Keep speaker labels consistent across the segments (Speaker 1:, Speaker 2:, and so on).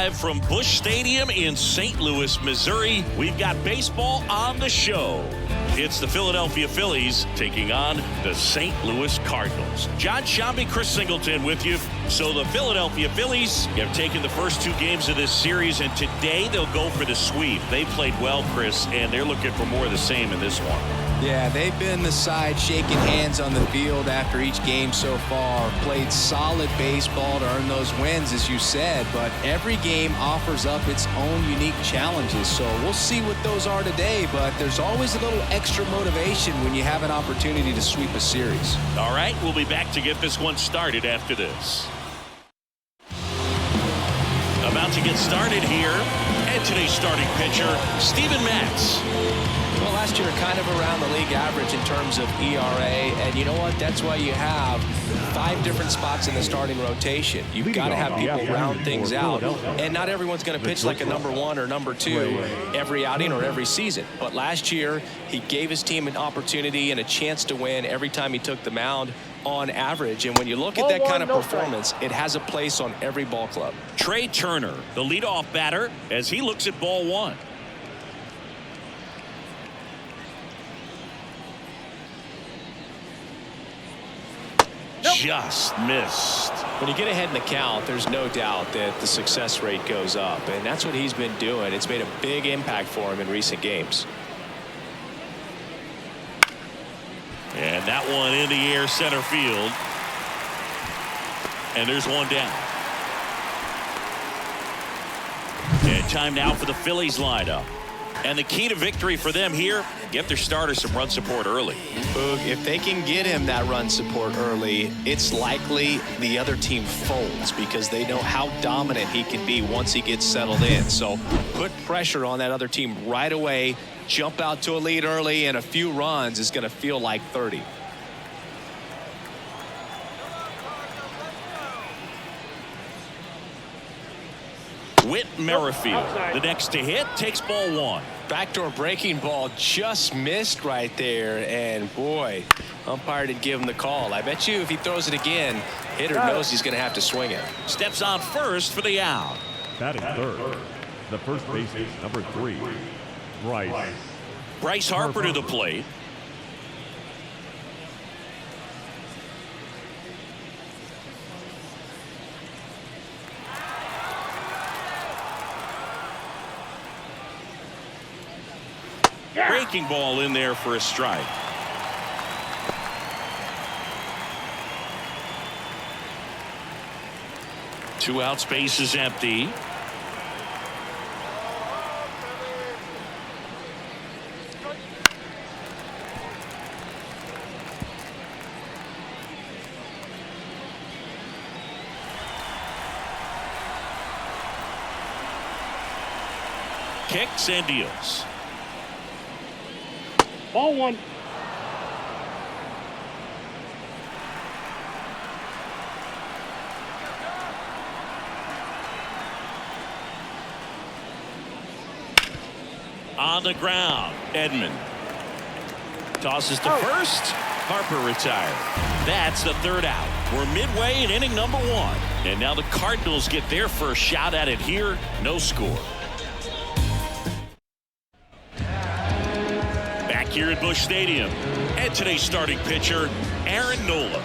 Speaker 1: live from Busch Stadium in St. Louis, Missouri. We've got baseball on the show. It's the Philadelphia Phillies taking on the St. Louis Cardinals. John Sciambi, Chris Singleton with you. So the Philadelphia Phillies have taken the first two games of this series, and today they'll go for the sweep. They played well, Chris, and they're looking for more of the same in this one.
Speaker 2: Yeah, they've been the side shaking hands on the field after each game so far. Played solid baseball to earn those wins, as you said, but every game offers up its own unique challenges. So we'll see what those are today, but there's always a little extra motivation when you have an opportunity to sweep a series.
Speaker 1: All right, we'll be back to get this one started after this. About to get started here, and today's starting pitcher, Steven Matz.
Speaker 2: Well, last year kind of around the league average in terms of ERA, and you know what? That's why you have 5 different spots in the starting rotation. You've got to have people round things out, and not everyone's going to pitch like a number 1 or number 2 every outing or every season. But last year, he gave his team an opportunity and a chance to win every time he took the mound on average. And when you look at that kind of performance, it has a place on every ball club.
Speaker 1: Trey Turner, the leadoff batter, as he looks at ball 1. Just missed.
Speaker 2: When you get ahead in the count, there's no doubt that the success rate goes up, and that's what he's been doing. It's made a big impact for him in recent games.
Speaker 1: And that one in the air center field. And there's one down. And time now for the Phillies lineup. And the key to victory for them here, get their starter some run support early.
Speaker 2: If they can get him that run support early, it's likely the other team folds because they know how dominant he can be once he gets settled in. So put pressure on that other team right away, jump out to a lead early, and a few runs is going to feel like 30.
Speaker 1: Whit Merrifield, the next to hit, takes ball 1.
Speaker 2: Backdoor breaking ball just missed right there, and boy, umpire didn't give him the call. I bet you if he throws it again, hitter knows he's going to have to swing it.
Speaker 1: Steps on first for the out.
Speaker 3: Batting third, the first baseman, number 3,
Speaker 1: Bryce Harper to the plate. Breaking ball in there for a strike. Two outs, base is empty. Kicks and deals.
Speaker 4: Ball 1.
Speaker 1: On the ground, Edman tosses to first. Harper retired. That's the third out. We're midway in inning number 1, and now the Cardinals get their first shot at it here. No score. Here at Busch Stadium, and today's starting pitcher, Aaron Nola.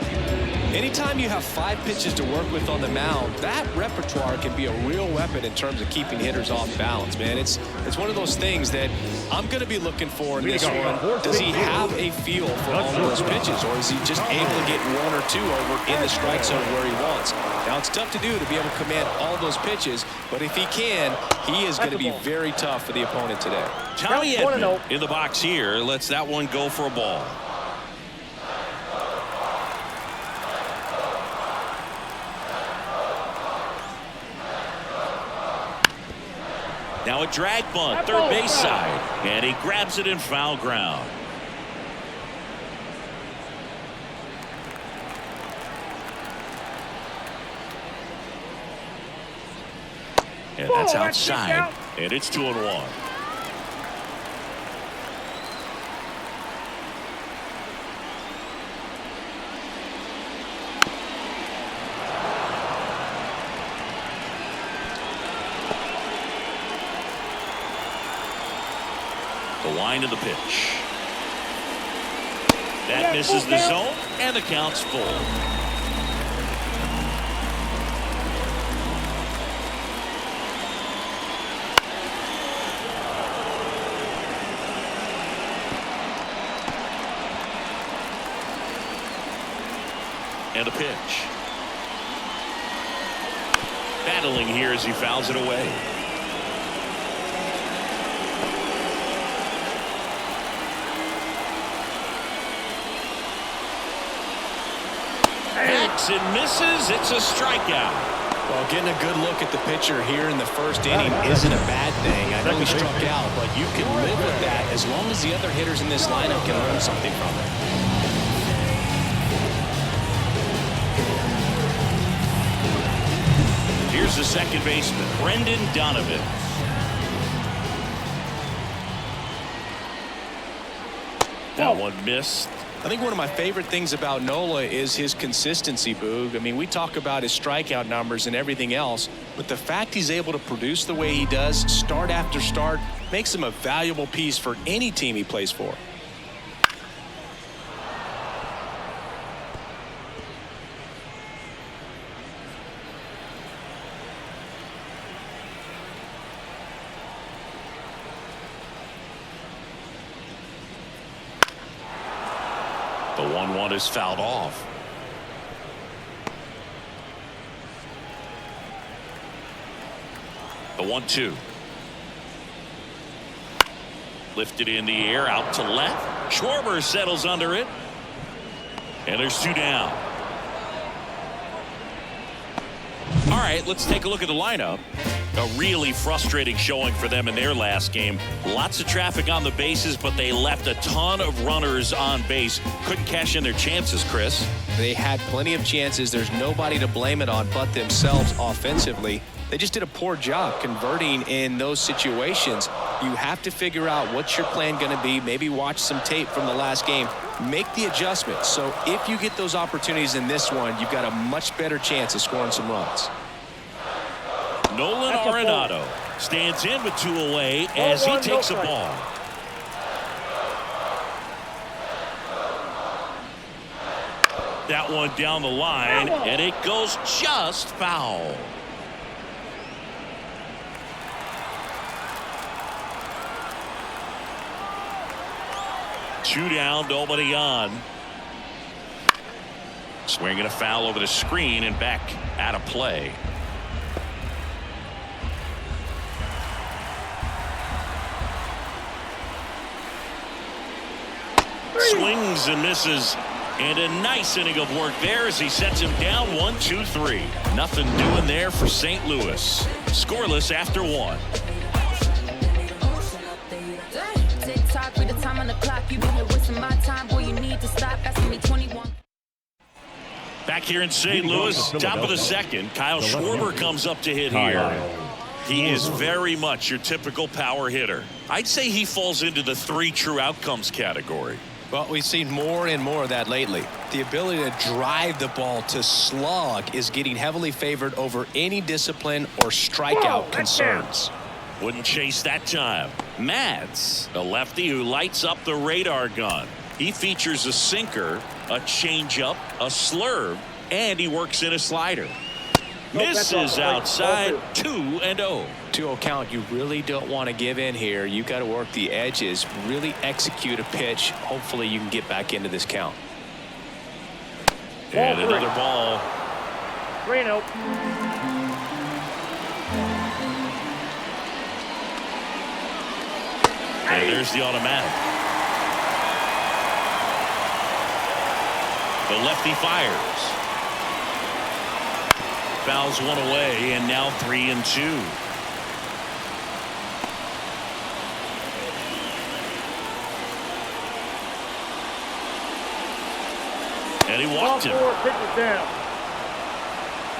Speaker 2: Anytime you have 5 pitches to work with on the mound, that repertoire can be a real weapon in terms of keeping hitters off balance, man. It's one of those things that I'm going to be looking for in this one. Does he have a feel for all those pitches, or is he just able to get 1 or 2 over in the strike zone where he wants? Now, it's tough to do to be able to command all those pitches, but if he can, he is going to be very tough for the opponent today.
Speaker 1: Tommy Edman in the box here lets that one go for a ball. Now a drag bunt, third base side, and he grabs it in foul ground. And that's outside, and it's 2-1. line of the pitch. That misses the zone, and the count's full. And a pitch. Battling here as he fouls it away. Backs and misses. It's a strikeout.
Speaker 2: Well, getting a good look at the pitcher here in the first inning isn't a bad thing. I know he struck out, but you can live with that as long as the other hitters in this lineup can learn something from it.
Speaker 1: Here's the second baseman, Brendan Donovan. That one missed.
Speaker 2: I think one of my favorite things about Nola is his consistency, Boog. I mean, we talk about his strikeout numbers and everything else, but the fact he's able to produce the way he does, start after start, makes him a valuable piece for any team he plays for.
Speaker 1: The 1-1 is fouled off. The 1-2. Lifted in the air, out to left. Schwarber settles under it. And there's two down. All right, let's take a look at the lineup. A really frustrating showing for them in their last game. Lots of traffic on the bases, but they left a ton of runners on base. Couldn't cash in their chances, Chris.
Speaker 2: They had plenty of chances. There's nobody to blame it on but themselves offensively. They just did a poor job converting in those situations. You have to figure out what's your plan going to be. Maybe watch some tape from the last game. Make the adjustments. So if you get those opportunities in this one, you've got a much better chance of scoring some runs.
Speaker 1: Nolan Arenado stands in with two away as he takes a ball. That one down the line, and it goes just foul. Two down, nobody on. Swinging a foul over the screen and back out of play. Swings and misses, and a nice inning of work there as he sets him down 1-2-3. Nothing doing there for St. Louis. Scoreless after one. Back here in St. Louis, top of the second, Kyle Schwarber comes up to hit here. He is very much your typical power hitter. I'd say he falls into the 3 true outcomes category.
Speaker 2: Well, we've seen more and more of that lately. The ability to drive the ball to slug is getting heavily favored over any discipline or strikeout concerns.
Speaker 1: Wouldn't chase that time. Mads, a lefty who lights up the radar gun. He features a sinker, a changeup, a slurve, and he works in a slider. Misses outside, 2-0.
Speaker 2: 2-0 count. You really don't want to give in here. You got to work the edges, really execute a pitch. Hopefully you can get back into this count.
Speaker 1: And another ball.
Speaker 4: 3-0.
Speaker 1: And there's the automatic. The lefty fires. Fouls one away, and now 3-2. And he walked him.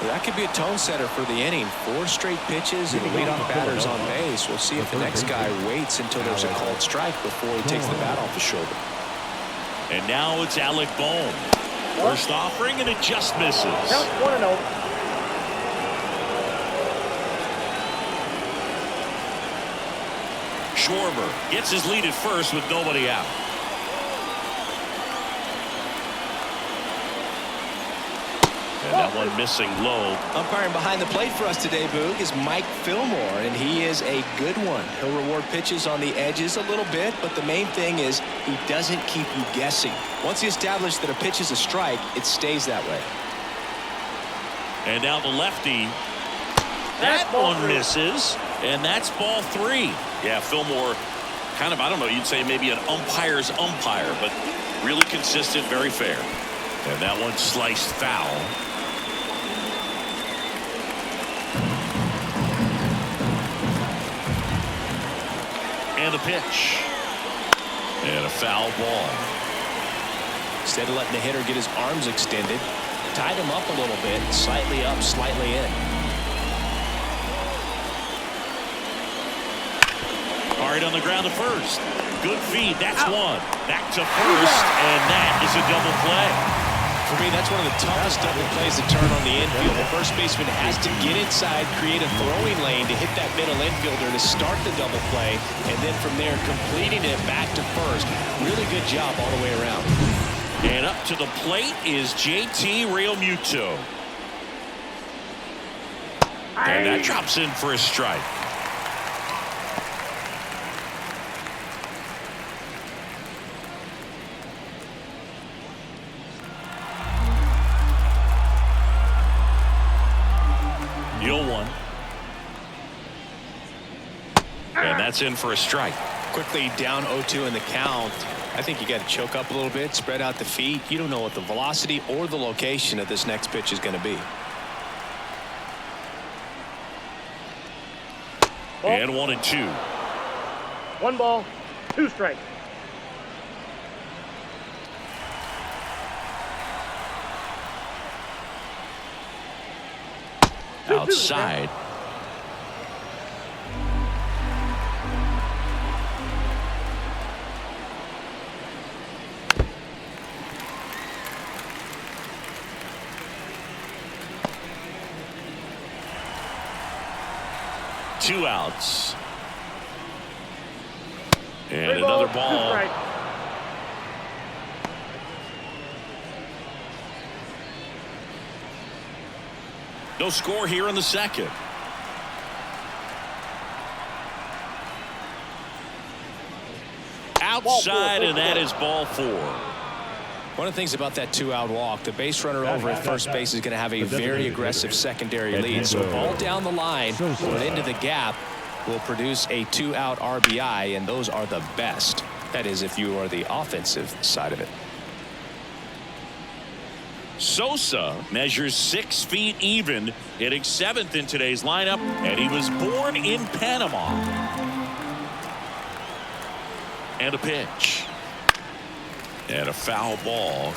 Speaker 2: That could be a tone setter for the inning. 4 straight pitches and leadoff batters on base. We'll see if the next guy waits until there's a called strike before he takes the bat off his shoulder.
Speaker 1: And now it's Alec Bohm. First offering, and it just misses.
Speaker 4: Count 1-0.
Speaker 1: Schwarber gets his lead at first with nobody out. And that one missing low.
Speaker 2: Umpiring behind the plate for us today, Boog, is Mike Fillmore, and he is a good one. He'll reward pitches on the edges a little bit, but the main thing is he doesn't keep you guessing. Once he establishes that a pitch is a strike, it stays that way.
Speaker 1: And now the lefty. That one misses, and that's ball 3. Yeah, Fillmore, kind of, I don't know, you'd say maybe an umpire's umpire, but really consistent, very fair. And that one sliced foul. And a pitch. And a foul ball.
Speaker 2: Instead of letting the hitter get his arms extended, tied him up a little bit, slightly up, slightly in.
Speaker 1: All right, on the ground to first. Good feed. That's one. Back to first, and that is a double play.
Speaker 2: For me, that's one of the toughest double plays to turn on the infield. The first baseman has to get inside, create a throwing lane to hit that middle infielder to start the double play, and then from there completing it back to first. Really good job all the way around.
Speaker 1: And up to the plate is JT Realmuto. And that drops in for a strike. And that's in for a strike.
Speaker 2: Quickly down 0-2 in the count. I think you got to choke up a little bit, spread out the feet. You don't know what the velocity or the location of this next pitch is going to be.
Speaker 4: Ball.
Speaker 1: And 1-2.
Speaker 4: 1 ball, 2 strikes.
Speaker 1: Outside. Two outs. And another ball. No score here in the second. Outside, and that is ball 4.
Speaker 2: One of the things about that 2-out walk, the base runner over at first base is going to have a very aggressive secondary lead. So a ball down the line or into the gap will produce a 2-out RBI, and those are the best. That is, if you are the offensive side of it.
Speaker 1: Sosa measures 6 feet even, hitting 7th in today's lineup, and he was born in Panama. And a pitch. And a foul ball.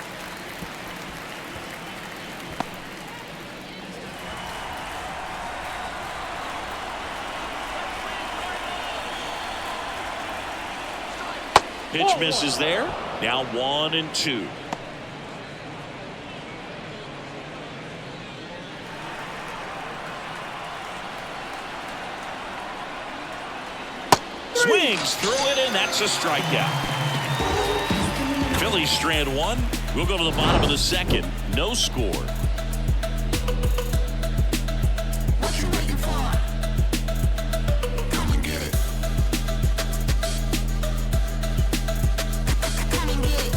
Speaker 1: Pitch misses there. Now 1-2. Swings through it, and that's a strikeout. Phillies strand 1. We'll go to the bottom of the second. No score.
Speaker 5: What you waiting for? Come and get it. Come and get it.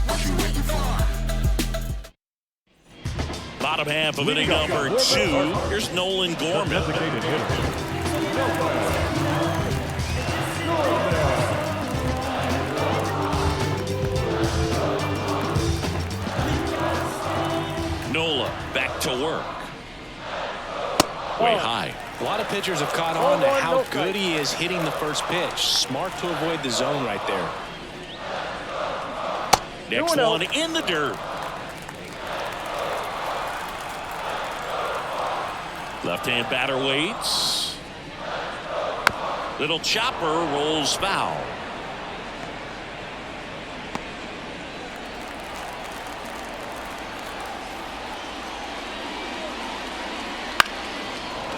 Speaker 5: What you waiting for?
Speaker 1: Bottom half of inning number 2. Here's Nolan Gorman. Nola back to work. Way high.
Speaker 2: A lot of pitchers have caught on to how good he is hitting the first pitch. Smart to avoid the zone right there.
Speaker 1: Next one in the dirt. Left-hand batter waits. Little chopper rolls foul.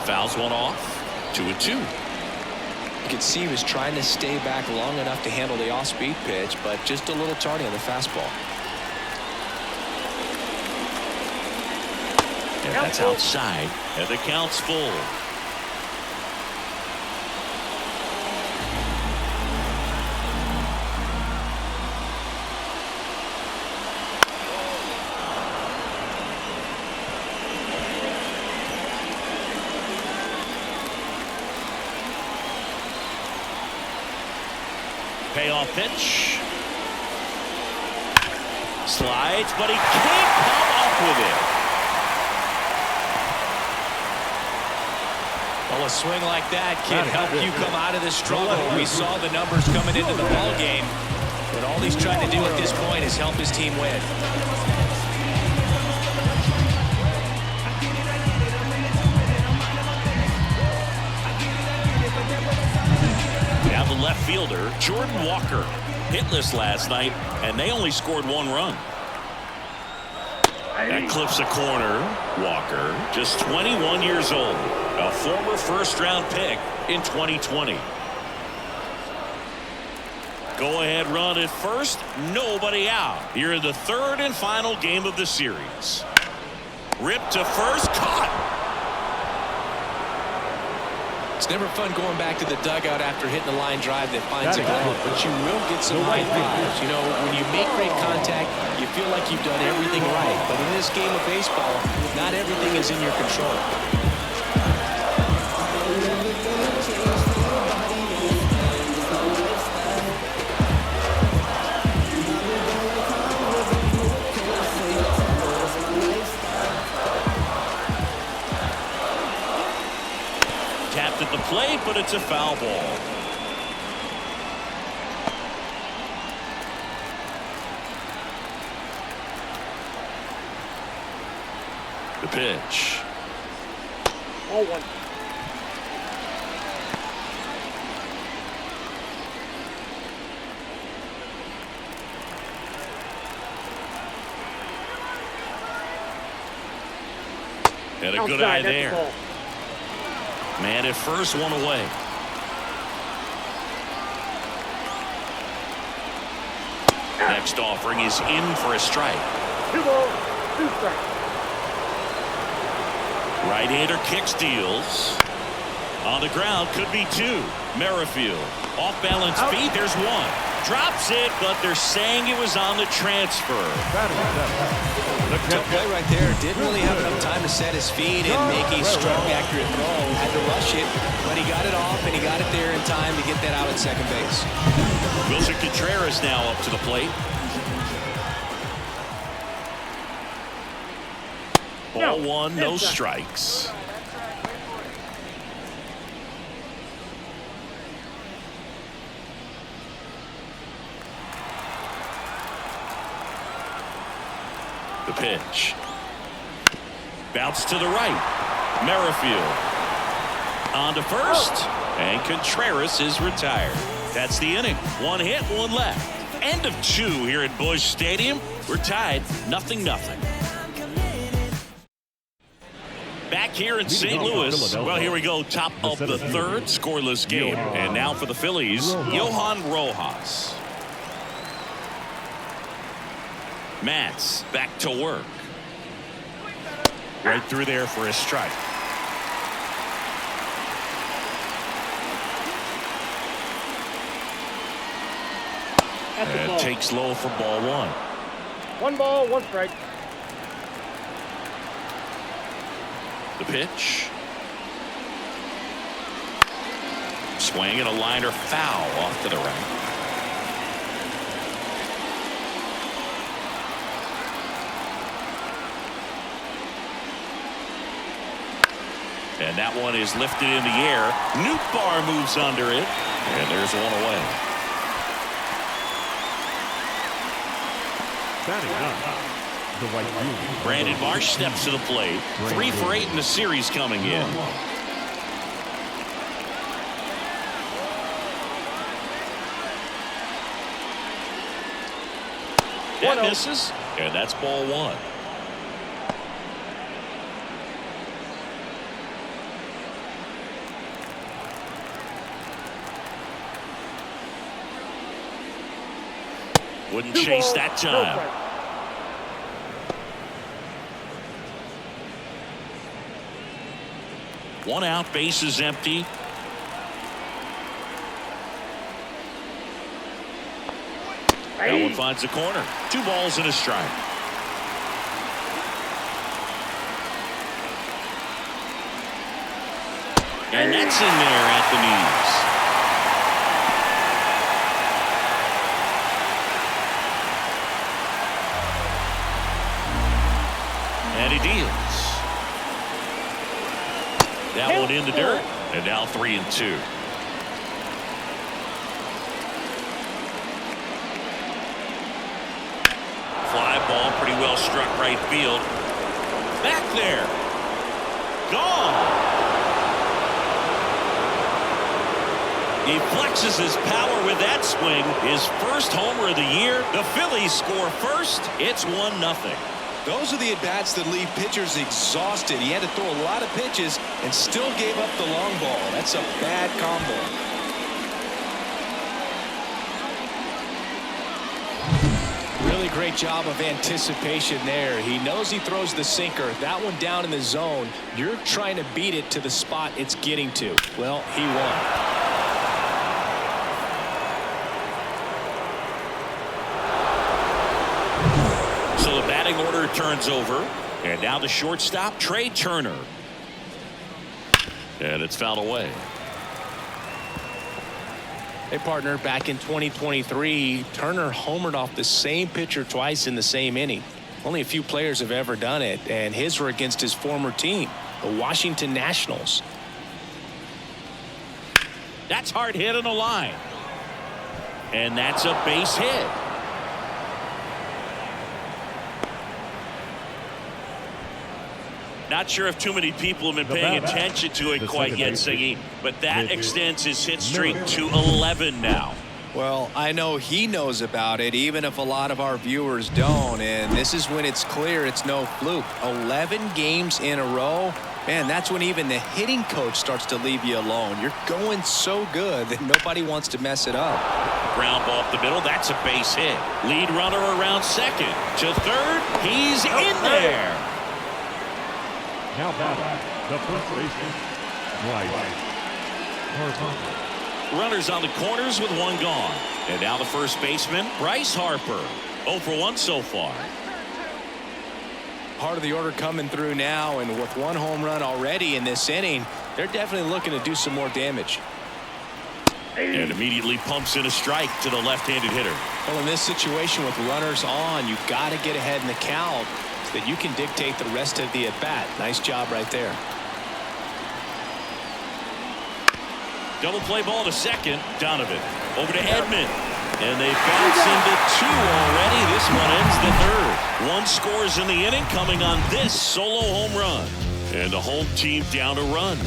Speaker 1: Fouls one off. 2-2.
Speaker 2: You can see he was trying to stay back long enough to handle the off-speed pitch, but just a little tardy on the fastball.
Speaker 1: And that's outside, and the count's full. Payoff pitch. Slides, but he can't come up with it.
Speaker 2: Well, a swing like that can help you come out of this struggle. We saw the numbers coming into the ball game, but all he's trying to do at this point is help his team win.
Speaker 1: Now the left fielder, Jordan Walker, hitless last night, and they only scored 1 run. That clips a corner. Walker, just 21 years old, a former first-round pick in 2020. Go-ahead run at first, nobody out. Here in the 3rd and final game of the series. Ripped to first, caught.
Speaker 2: It's never fun going back to the dugout after hitting a line drive that finds a glove, but you will get some high fives. You know, when you make great contact, you feel like you've done everything right. But in this game of baseball, not everything is in your control.
Speaker 1: Tapped at the plate, but it's a foul ball. The pitch.
Speaker 4: Ball 1.
Speaker 1: Had a good
Speaker 4: Outside,
Speaker 1: eye
Speaker 4: that's
Speaker 1: there.
Speaker 4: the ball.
Speaker 1: Man at first, 1 away. Next offering is in for a strike.
Speaker 4: 2 balls, 2 strikes.
Speaker 1: Right-hander kick steals. On the ground, could be 2. Merrifield, off-balance feet, there's 1. Drops it, but they're saying it was on the transfer.
Speaker 2: Tough play right there. Didn't really have enough time to set his feet and make a strong, accurate throw. Had to rush it, but he got it off, and he got it there in time to get that out at second base.
Speaker 1: Wilson Contreras now up to the plate. Ball 1, no strikes. The pitch. Bounce to the right. Merrifield. On to first. And Contreras is retired. That's the inning. 1 hit, 1 left. End of 2 here at Busch Stadium. We're tied 0-0. Back here in St. Louis. Well, here we go. Top of the 3rd. Scoreless game. And now for the Phillies, Johan Rojas. Matz back to work. Right through there for a strike. And takes low for ball 1.
Speaker 4: 1 ball, 1 strike.
Speaker 1: The pitch. Swing and a liner foul off to the right. And that one is lifted in the air. Nootbaar moves under it. And there's 1 away.
Speaker 3: Batting up, the right fielder.
Speaker 1: Brandon Marsh steps to the plate. 3 for 8 in the series coming in. That misses. And that's ball 1. Wouldn't
Speaker 4: 2
Speaker 1: chase
Speaker 4: balls,
Speaker 1: that
Speaker 4: no
Speaker 1: time.
Speaker 4: strikes.
Speaker 1: One out, bases empty. That one finds the corner. 2 balls and a strike. And that's in there at the knees. And he deals. That one in the dirt. And now 3-2. Fly ball, pretty well struck right field. Back there. Gone. He flexes his power with that swing. His first homer of the year. The Phillies score first. It's 1-0.
Speaker 2: Those are the at-bats that leave pitchers exhausted. He had to throw a lot of pitches and still gave up the long ball. That's a bad combo. Really great job of anticipation there. He knows he throws the sinker. That one down in the zone. You're trying to beat it to the spot it's getting to. Well, he won.
Speaker 1: So the batting order turns over. And now the shortstop, Trey Turner. And it's fouled away.
Speaker 2: Hey, partner, back in 2023, Turner homered off the same pitcher twice in the same inning. Only a few players have ever done it, and his were against his former team, the Washington Nationals.
Speaker 1: That's hard hit on the line. And that's a base hit. Not sure if too many people have been paying attention to it quite yet, Siggy, but that extends his hit streak to 11 now.
Speaker 2: Well, I know he knows about it, even if a lot of our viewers don't, and this is when it's clear it's no fluke. 11 games in a row. Man, that's when even the hitting coach starts to leave you alone. You're going so good that nobody wants to mess it up.
Speaker 1: Ground ball up the middle. That's a base hit. Lead runner around second. To third. He's in there.
Speaker 3: Now batting, the first baseman, Bryce Harper.
Speaker 1: Runners on the corners with one gone. And now the first baseman, Bryce Harper. 0 for 1 so far.
Speaker 2: Part of the order coming through now, and with one home run already in this inning, they're definitely looking to do some more damage.
Speaker 1: And immediately pumps in a strike to the left-handed hitter.
Speaker 2: Well, in this situation with runners on, you've got to get ahead in the count so that you can dictate the rest of the at-bat. Nice job right there.
Speaker 1: Double play ball to second. Donovan over to Edman. And they bounce into 2 already. This one ends the third. 1 scores in the inning, coming on this solo home run. And the home team down a run.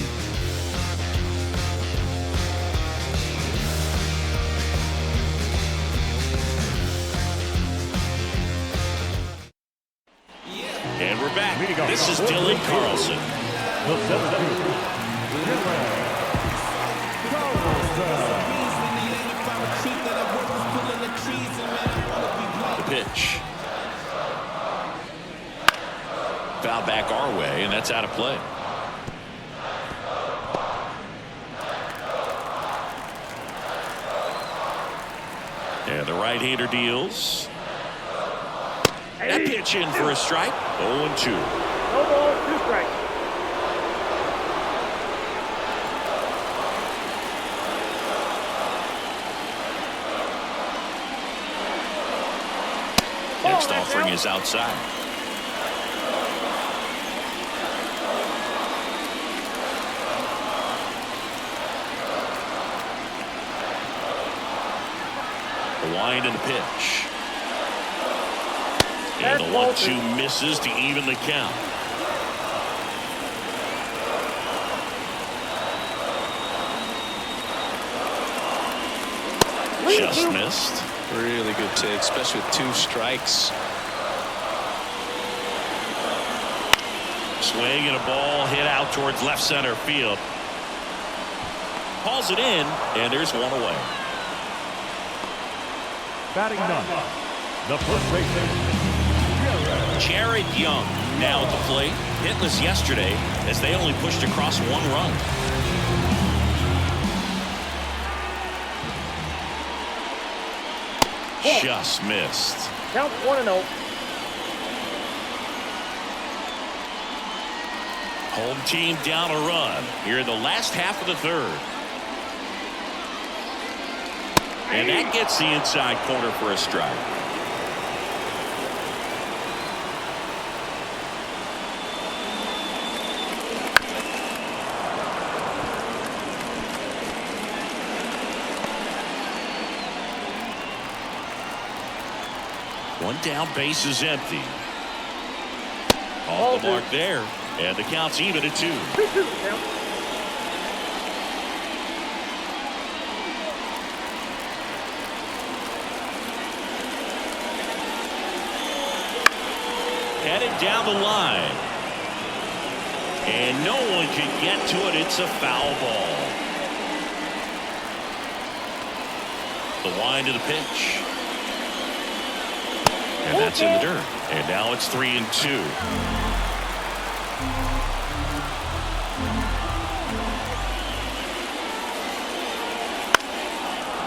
Speaker 1: And we're back. This is Dylan Carlson. The pitch. Foul back our way, and that's out of play. And the right-hander deals. That pitch in for a strike. 0-2.
Speaker 4: No balls, 2 strikes.
Speaker 1: Next offering is outside. The wind and the pitch. And the 1-2 misses to even the count. Just missed.
Speaker 2: Really good take, especially with 2 strikes.
Speaker 1: Swing and a ball hit out towards left center field. Hauls it in, and there's one away.
Speaker 3: Batting 9, The first baseman,
Speaker 1: Jared Young now at the plate. Hitless yesterday as they only pushed across 1 run. Just missed.
Speaker 4: Count 1-0.
Speaker 1: Home team down a run here in the last half of the 3rd. And that gets the inside corner for a strike. One down, base is empty. Off the mark there. And the count's even at 2.
Speaker 4: 2-2 count.
Speaker 1: Headed down the line. And no one can get to it. It's a foul ball. The wind of the pitch. And that's in the dirt. And now it's 3-2.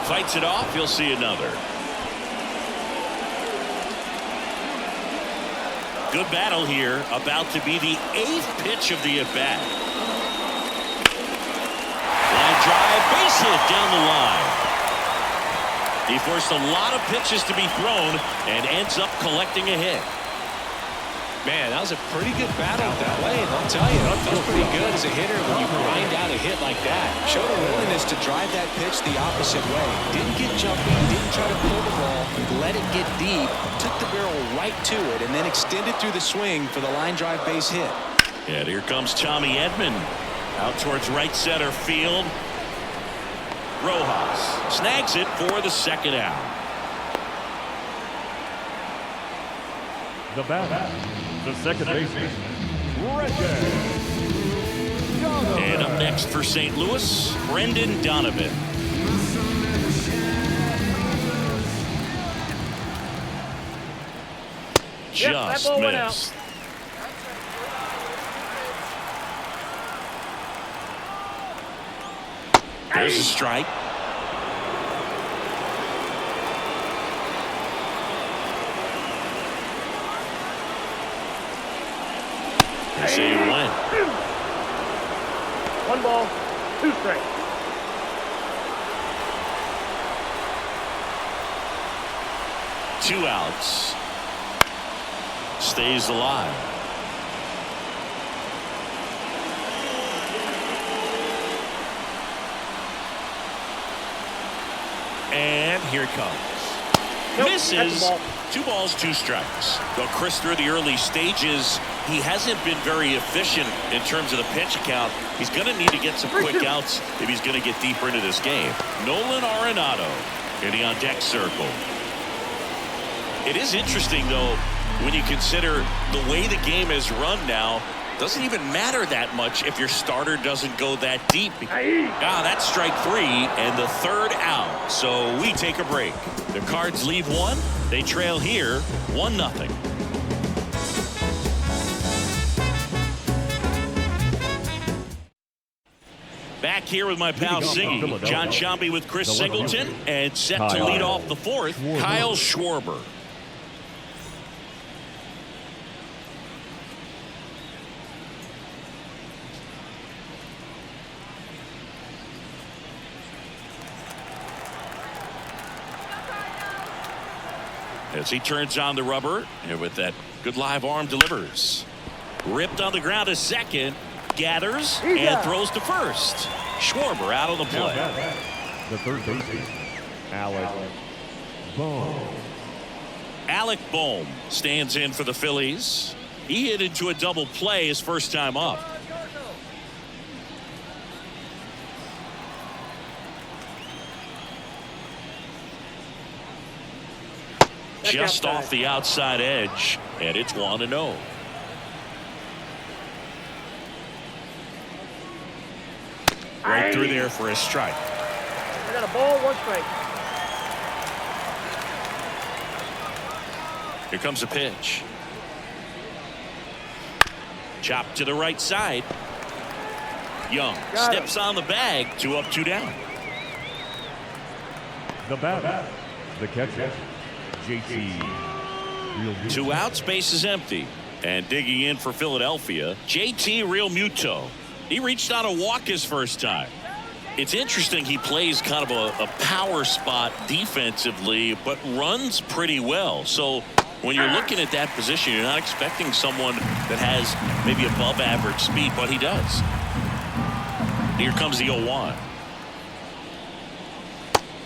Speaker 1: Fights it off. He'll see another. Good battle here. About to be the 8th pitch of the at-bat. Line drive, base hit down the line. He forced a lot of pitches to be thrown and ends up collecting a hit.
Speaker 2: Man, that was a pretty good battle that way. And I'll tell you, it felt pretty good as a hitter when you grind out a hit like that. Showed a willingness to drive that pitch the opposite way. Didn't get jumpy, didn't try to pull the ball, let it get deep, took the barrel right to it, and then extended through the swing for the line drive base hit.
Speaker 1: And here comes Tommy Edman out towards right center field. Rojas snags it for the 2nd out.
Speaker 3: the bat, the second baseman,
Speaker 1: And up next for St. Louis, Brendan Donovan. Just missed. There's a strike. They say you win.
Speaker 4: 1 ball, 2 strikes.
Speaker 1: Two outs. Stays alive. And here it comes.
Speaker 4: Nope,
Speaker 1: Misses.
Speaker 4: ball.
Speaker 1: 2 balls, 2 strikes. Though Chris, through the early stages, he hasn't been very efficient in terms of the pitch count. He's going to need to get some quick outs if he's going to get deeper into this game. Nolan Arenado in the on deck circle. It is interesting, though, when you consider the way the game is run now. Doesn't even matter that much if your starter doesn't go that deep. That's strike 3 and the 3rd out. So we take a break. The Cards leave 1. They trail here 1-0. Back here with my pal Singy. John Sciambi with Chris Singleton. And set to lead off the 4th, Kyle Schwarber. As he turns on the rubber, and with that good live arm delivers. Ripped on the ground to second, gathers, and throws to first. Schwarber out on the play.
Speaker 3: The third baseman, Alec Bohm.
Speaker 1: Alec Bohm stands in for the Phillies. He hit into a double play his first time up. Just off the outside edge, and it's 1-0. Right through there for a strike.
Speaker 4: I got a ball, 1 strike.
Speaker 1: Here comes a pitch. Chop to the right side. Young steps on the bag. 2 up, 2 down.
Speaker 3: The batter, the catcher, JT.
Speaker 1: 2 outs, base is empty. And digging in for Philadelphia, JT Realmuto. He reached on a walk his first time. It's interesting, he plays kind of a power spot defensively, but runs pretty well. So when you're looking at that position, you're not expecting someone that has maybe above average speed, but he does. Here comes the 0-1.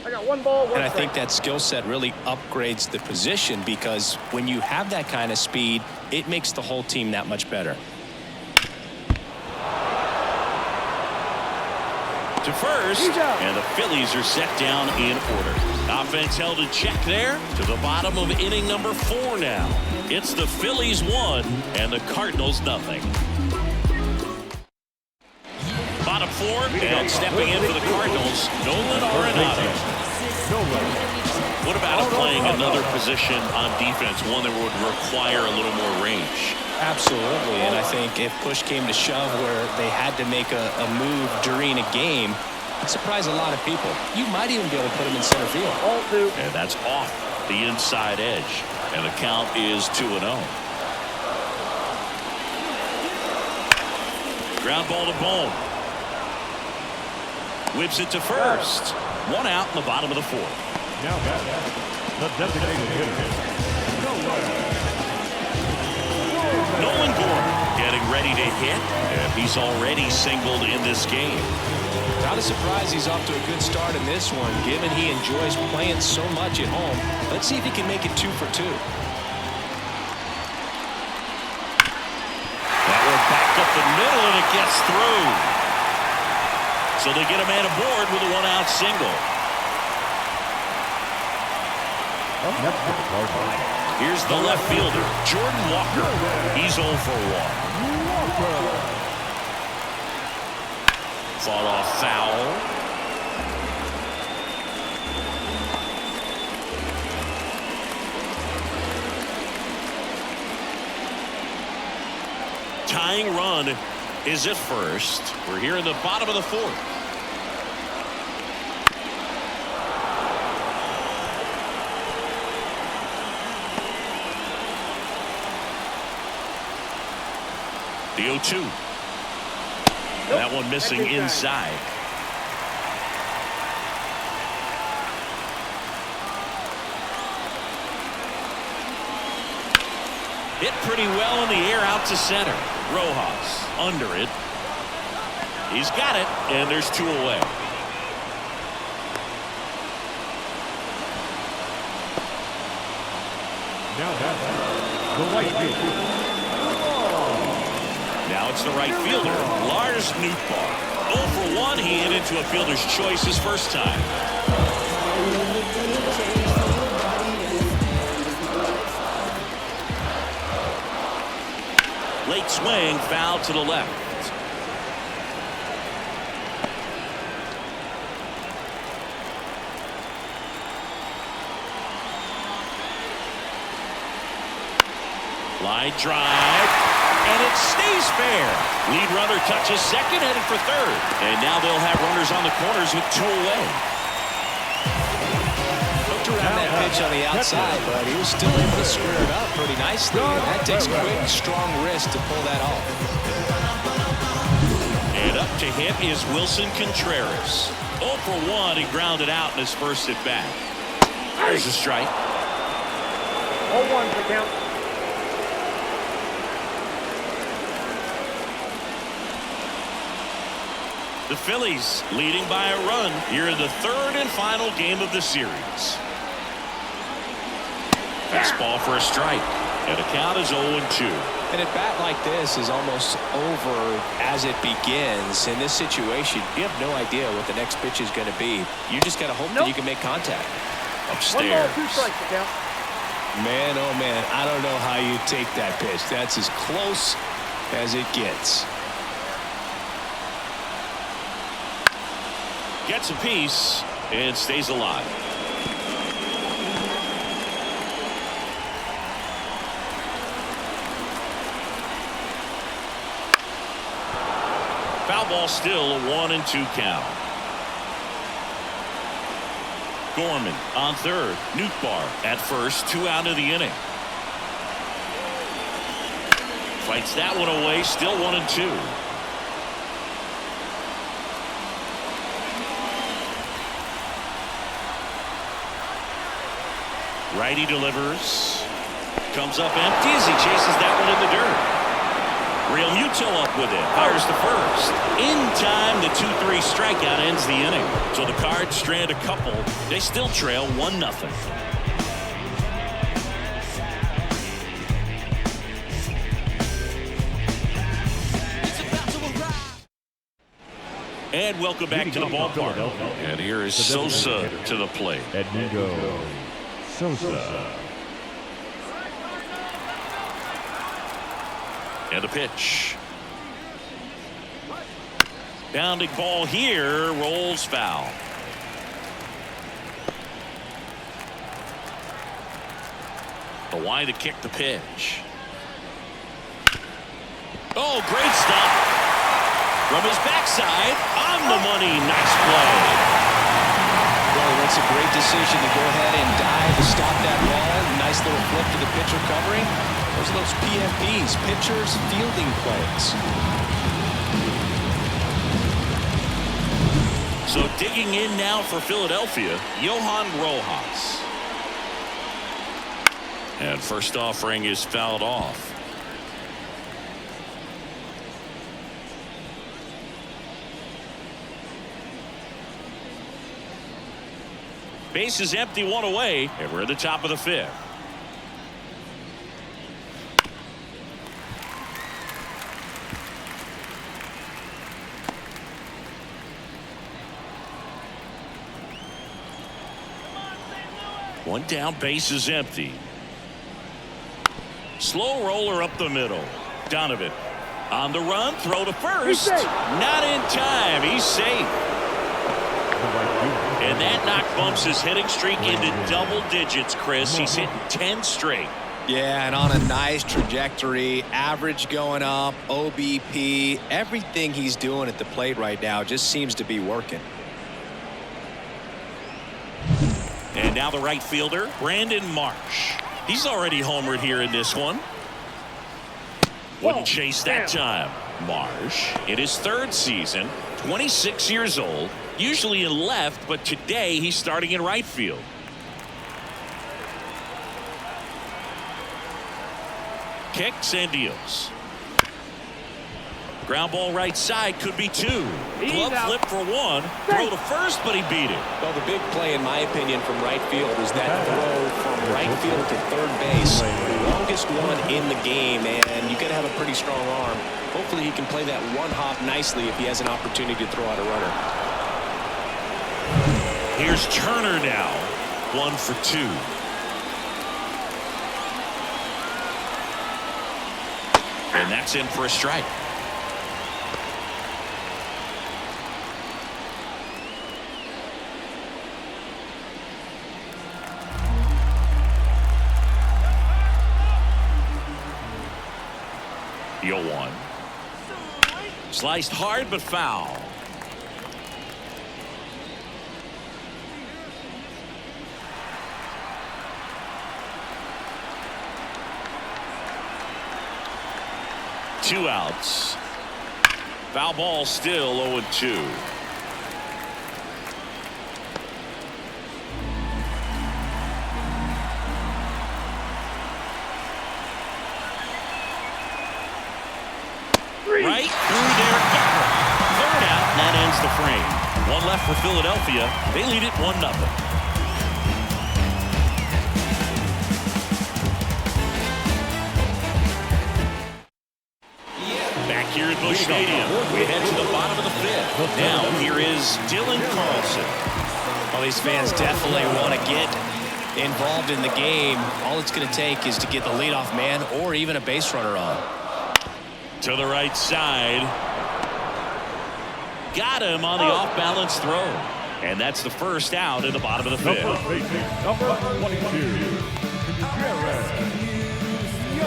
Speaker 4: I got 1 ball, 1
Speaker 2: And I
Speaker 4: strike.
Speaker 2: think that skill set really upgrades the position, because when you have that kind of speed, it makes the whole team that much better.
Speaker 1: To first, and the Phillies are set down in order. Offense held in check there to the bottom of inning number 4 now. It's the Phillies 1 and the Cardinals nothing. Bottom 4, and stepping in for the Cardinals, Nolan Arenado. What about him playing another position on defense, one that would require a little more range?
Speaker 2: Absolutely, and I think if push came to shove where they had to make a move during a game, it'd surprise a lot of people. You might even be able to put him in center field.
Speaker 4: Ball 2.
Speaker 1: And that's off the inside edge. And the count is 2-0. Ground ball to Bone. Whips it to first. 1 out in the bottom of the 4th.
Speaker 3: Now the designated hitter.
Speaker 1: Nolan Gordon getting ready to hit, and he's already singled in this game.
Speaker 2: Not a surprise he's off to a good start in this one, given he enjoys playing so much at home. Let's see if he can make it 2 for 2.
Speaker 1: That one back up the middle, and it gets through. So they get a man aboard with a 1-out single. Here's the left fielder, Jordan Walker. He's 0 for 1. Fought off foul. Tying run is at first. We're here in the bottom of the 4th. The 0-2. That one missing inside. Hit pretty well in the air out to center. Rojas under it. He's got it, and there's 2 away.
Speaker 3: Now the right fielder.
Speaker 1: Now it's the right fielder, Lars Nootbaar. 0 for 1, he hit into a fielder's choice his first time. Late swing, foul to the left. Line drive, and it stays fair. Lead runner touches second, headed for third. And now they'll have runners on the corners with 2 away.
Speaker 2: Looked around that pitch on the outside, but he was still able to square it up pretty nicely. And that takes quick, strong wrist to pull that off.
Speaker 1: And up to hit is Wilson Contreras. 0 for 1, he grounded out in his first at bat. There's a strike.
Speaker 4: 0-1 the count.
Speaker 1: The Phillies leading by a run here in the 3rd and final game of the series. Fastball for a strike, and the count is 0-2.
Speaker 2: And a bat like this is almost over as it begins. In this situation, you have no idea what the next pitch is going to be. You just got to hope that you can make contact.
Speaker 4: 1
Speaker 1: Upstairs.
Speaker 4: ball, 2 strikes the count.
Speaker 2: Man, oh man, I don't know how you take that pitch. That's as close as it gets.
Speaker 1: Gets a piece and stays alive. Foul ball, still a 1-2 count. Gorman on third. Newtbar at first. 2 out of the inning. Fights that one away. Still 1-2. Righty delivers. Comes up empty as he chases that one in the dirt. Real Muto up with it. Fires to first. In time, the 2-3 strikeout ends the inning. So the Cards strand a couple. They still trail 1-0. And welcome back to the ballpark. And here is Sosa to the plate.
Speaker 3: Edmundo Sosa.
Speaker 1: And the pitch. Bounding ball here. Rolls foul. The wide to kick the pitch. Oh, great stop. From his backside. On the money. Nice play.
Speaker 2: Well, that's a great decision to go ahead and dive to stop that ball. Nice little flip to the pitcher covering. Those are those PFPs, pitchers fielding plays.
Speaker 1: So digging in now for Philadelphia, Johan Rojas. And first offering is fouled off. Base is empty, 1 away, and we're at the top of the 5th. One down, base is empty. Slow roller up the middle. Donovan on the run, throw to first. Not in time. He's safe. And that knock bumps his hitting streak into double digits, Chris. He's hitting 10 straight.
Speaker 2: Yeah, and on a nice trajectory. Average going up, OBP. Everything he's doing at the plate right now just seems to be working.
Speaker 1: And now the right fielder, Brandon Marsh. He's already homered here in this one. Wouldn't chase that time. Marsh in his 3rd season, 26 years old, usually in left, but today he's starting in right field. Kicks and deals. Ground ball right side, could be 2. Glove flip for 1. Throw to first, but he beat it.
Speaker 2: Well, the big play, in my opinion, from right field was that throw from right field to third base. The longest one in the game, and you got to have a pretty strong arm. Hopefully he can play that one hop nicely if he has an opportunity to throw out a runner.
Speaker 1: Here's Turner now. 1 for 2. And that's in for a strike. The 0-1. Sliced hard but foul. Two outs. Foul ball, still 0-2. Right through there. Third out, and that ends the frame. 1 left for Philadelphia. They lead it 1-0. Here at Busch Stadium, we head to the bottom of the 5th. Now here is Dylan Carlson.
Speaker 2: Well, these fans definitely want to get involved in the game. All it's going to take is to get the leadoff man or even a base runner on.
Speaker 1: To the right side. Got him on the off-balance throw. And that's the first out in the bottom of the 5th.
Speaker 3: Number 22.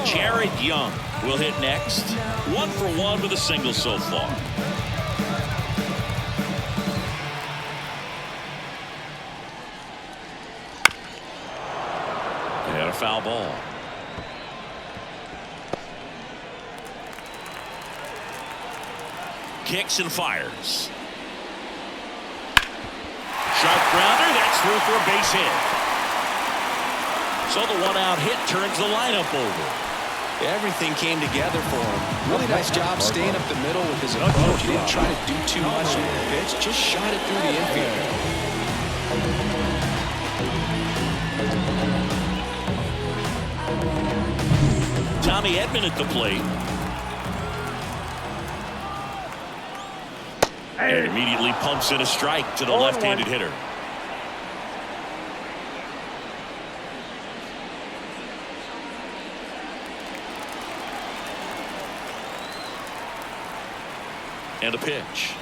Speaker 1: Jared Young will hit next. 1 for 1 with a single so far. foul ball. Kicks and fires. Sharp grounder. That's through for a base hit. So the one-out hit turns the lineup over.
Speaker 2: Everything came together for him. Really nice job staying up the middle with his approach. He didn't try to do too much with the pitch. Just shot it through the infield.
Speaker 1: Tommy Edman at the plate. And immediately pumps in a strike to the left-handed hitter. And a pitch.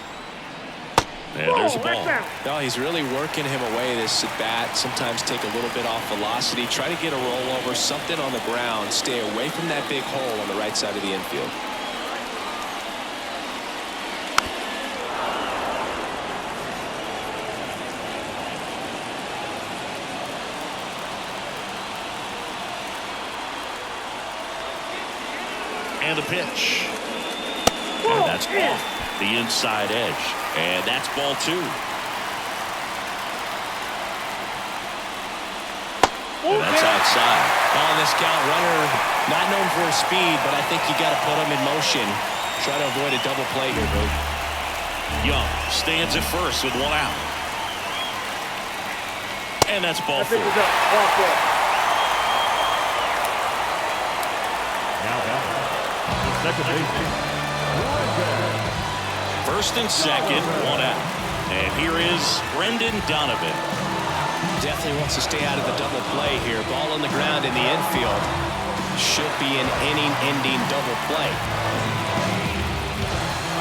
Speaker 1: And there's a ball.
Speaker 2: No, he's really working him away, this at bat. Sometimes take a little bit off velocity. Try to get a rollover, something on the ground. Stay away from that big hole on the right side of the infield.
Speaker 1: And a pitch. And that's off the inside edge. And that's ball 2. And that's outside.
Speaker 2: On this count, runner not known for his speed, but I think you got to put him in motion. Try to avoid a double play here, Boog.
Speaker 1: Young stands at first with 1 out. And that's ball 4.
Speaker 3: Now the second baseman.
Speaker 1: First and second, 1 out. And here is Brendan Donovan.
Speaker 2: Definitely wants to stay out of the double play here. Ball on the ground in the infield. Should be an inning-ending double play.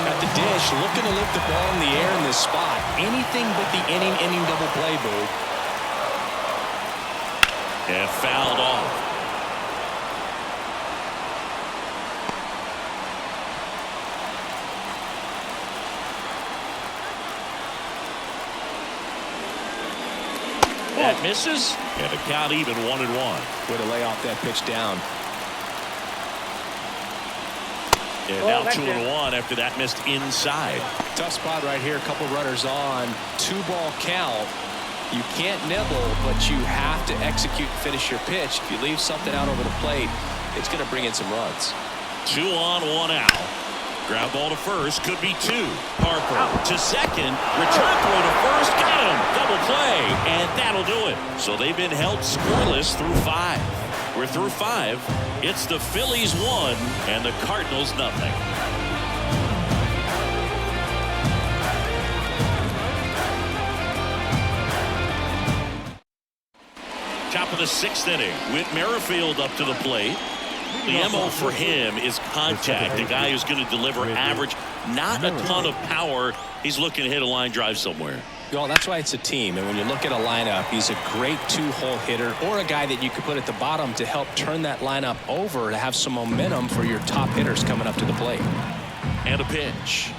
Speaker 2: At the dish, looking to lift the ball in the air in this spot. Anything but the inning-ending double play, Boog.
Speaker 1: And fouled off. That misses, and the count even 1-1.
Speaker 2: Way to lay off that pitch down.
Speaker 1: And now 2-1 after that missed inside.
Speaker 2: Tough spot right here. A couple runners on. 2-ball count. You can't nibble, but you have to execute and finish your pitch. If you leave something out over the plate, it's going to bring in some runs.
Speaker 1: 2 on, 1 out. Ground ball to first, could be 2. Harper to second, return throw to first, got him, double play, and that'll do it. So they've been held scoreless through 5. We're through 5. It's the Phillies 1 and the Cardinals nothing. Top of the 6th inning, Whit Merrifield up to the plate. The MO for him is contact. A guy who's going to deliver average, not a ton of power. He's looking to hit a line drive somewhere.
Speaker 2: Well, that's why it's a team. And when you look at a lineup, he's a great 2-hole hitter or a guy that you could put at the bottom to help turn that lineup over to have some momentum for your top hitters coming up to the plate.
Speaker 1: And a pitch.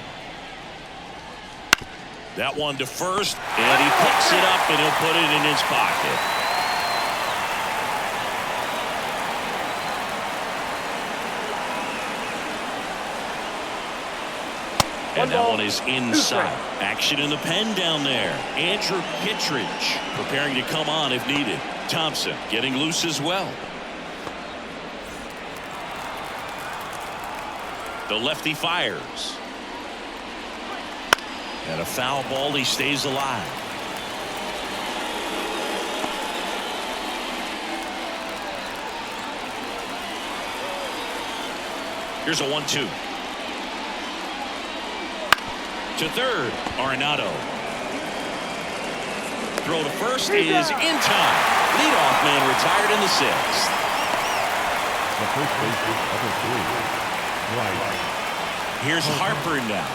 Speaker 1: That one to first, and he picks it up and he'll put it in his pocket. And that one is inside. Action in the pen down there. Andrew Kittredge preparing to come on if needed. Thompson getting loose as well. The lefty fires. And a foul ball. He stays alive. Here's a 1-2. To third, Arenado. Throw to first is in time. Leadoff man retired in the 6th.
Speaker 3: The first baseman, number 3. Right.
Speaker 1: Here's Harper now.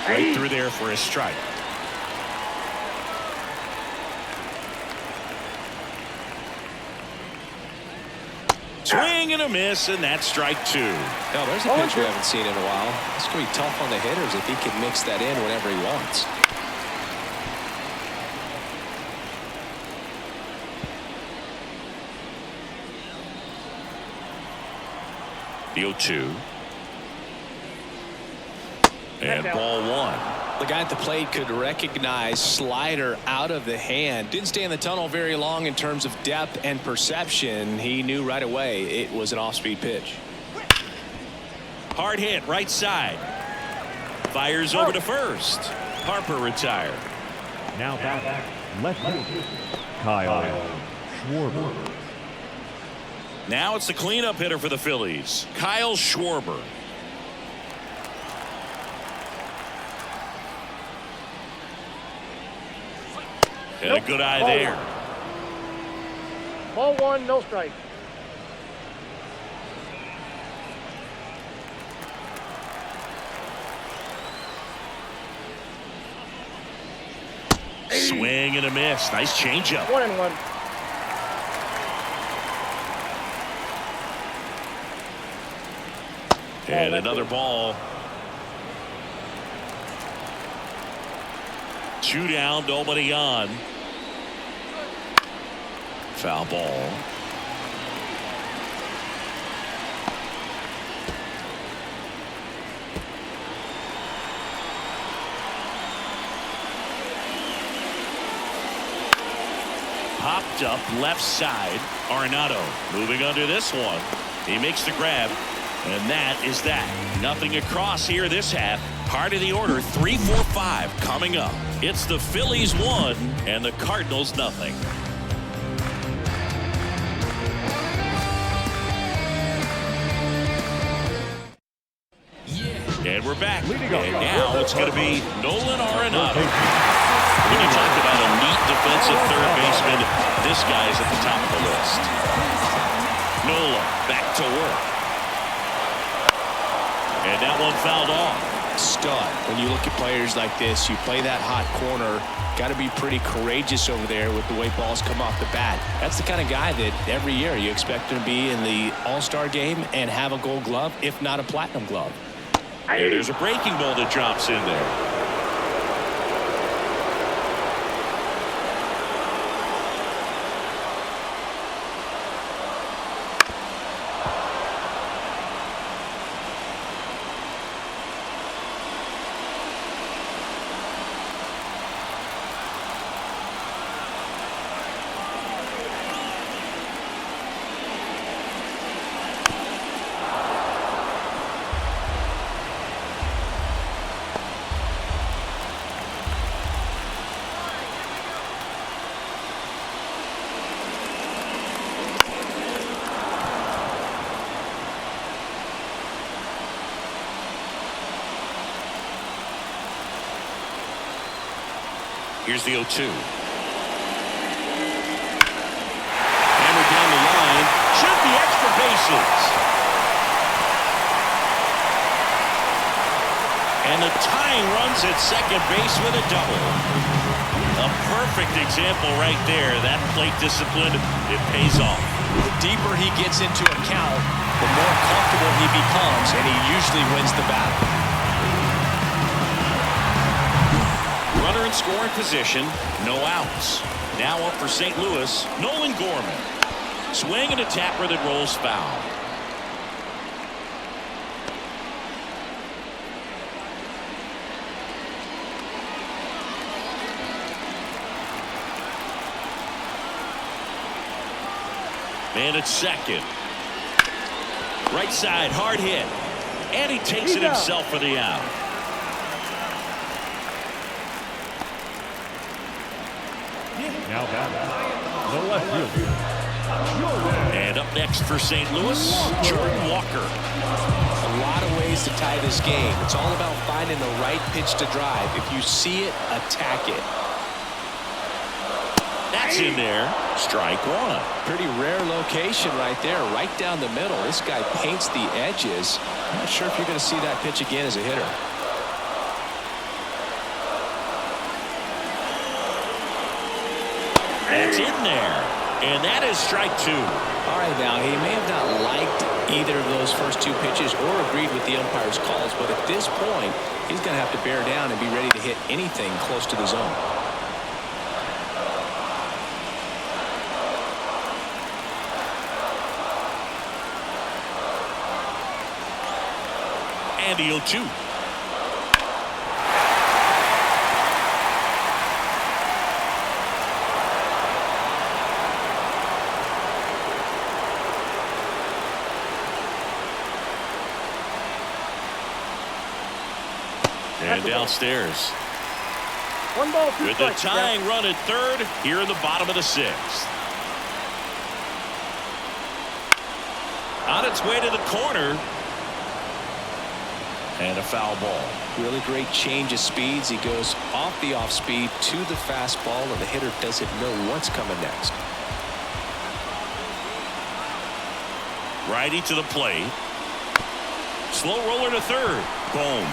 Speaker 1: Right through there for a strike. Swing and a miss, and that's strike 2.
Speaker 2: No, there's a pitch we haven't seen in a while. It's going to be tough on the hitters if he can mix that in whenever he wants.
Speaker 1: The 0-2. And ball 1.
Speaker 2: The guy at the plate could recognize slider out of the hand. Didn't stay in the tunnel very long in terms of depth and perception. He knew right away it was an off-speed pitch.
Speaker 1: Hard hit, right side. Fires over to first. Harper retired.
Speaker 3: Now back, left field, Kyle Schwarber.
Speaker 1: Now it's the cleanup hitter for the Phillies, Kyle Schwarber. And a good eye there.
Speaker 4: Ball 1, no strike.
Speaker 1: Swing and a miss. Nice changeup.
Speaker 4: 1-1.
Speaker 1: And another ball. 2 down, nobody on. Foul ball. Popped up left side. Arenado moving under this one. He makes the grab. And that is that. Nothing across here this half. Part of the order, 3-4-5 coming up. It's the Phillies 1 and the Cardinals nothing. And we're back. And now it's going to be Nolan Arenado. When you talk about a neat defensive third baseman, this guy's at the top of the list. Nolan back to work. And that one fouled off.
Speaker 2: Stud. When you look at players like this, you play that hot corner. Got to be pretty courageous over there with the way balls come off the bat. That's the kind of guy that every year you expect him to be in the All-Star game and have a Gold Glove, if not a Platinum Glove.
Speaker 1: And there's a breaking ball that drops in there. Here's the 0-2. Hammered down the line. Should be extra bases. And the tying runs at second base with a double. A perfect example right there. That plate discipline, it pays off.
Speaker 2: The deeper he gets into a count, the more comfortable he becomes, and he usually wins the battle.
Speaker 1: Runner in scoring position, no outs. Now up for St. Louis, Nolan Gorman. Swing and a tapper that rolls foul. Man at second. Right side, hard hit. And he takes it himself for the out.
Speaker 3: Now back, the left field.
Speaker 1: And up next for St. Louis, Jordan Walker.
Speaker 2: A lot of ways to tie this game. It's all about finding the right pitch to drive. If you see it, attack it.
Speaker 1: That's in there. Strike 1.
Speaker 2: Pretty rare location right there, right down the middle. This guy paints the edges. I'm not sure if you're going to see that pitch again as a hitter.
Speaker 1: That's in there. And that is strike 2.
Speaker 2: All right, now, he may have not liked either of those first 2 pitches or agreed with the umpire's calls, but at this point, he's going to have to bear down and be ready to hit anything close to the zone.
Speaker 1: And the 0-2. And downstairs.
Speaker 4: 1 ball, 2
Speaker 1: With the
Speaker 4: strikes.
Speaker 1: tying run at third here in the bottom of the 6th. On its way to the corner. And a foul ball.
Speaker 2: Really great change of speeds. He goes off the off speed to the fastball, and the hitter doesn't know what's coming next.
Speaker 1: Righty to the plate. Slow roller to third. Boom.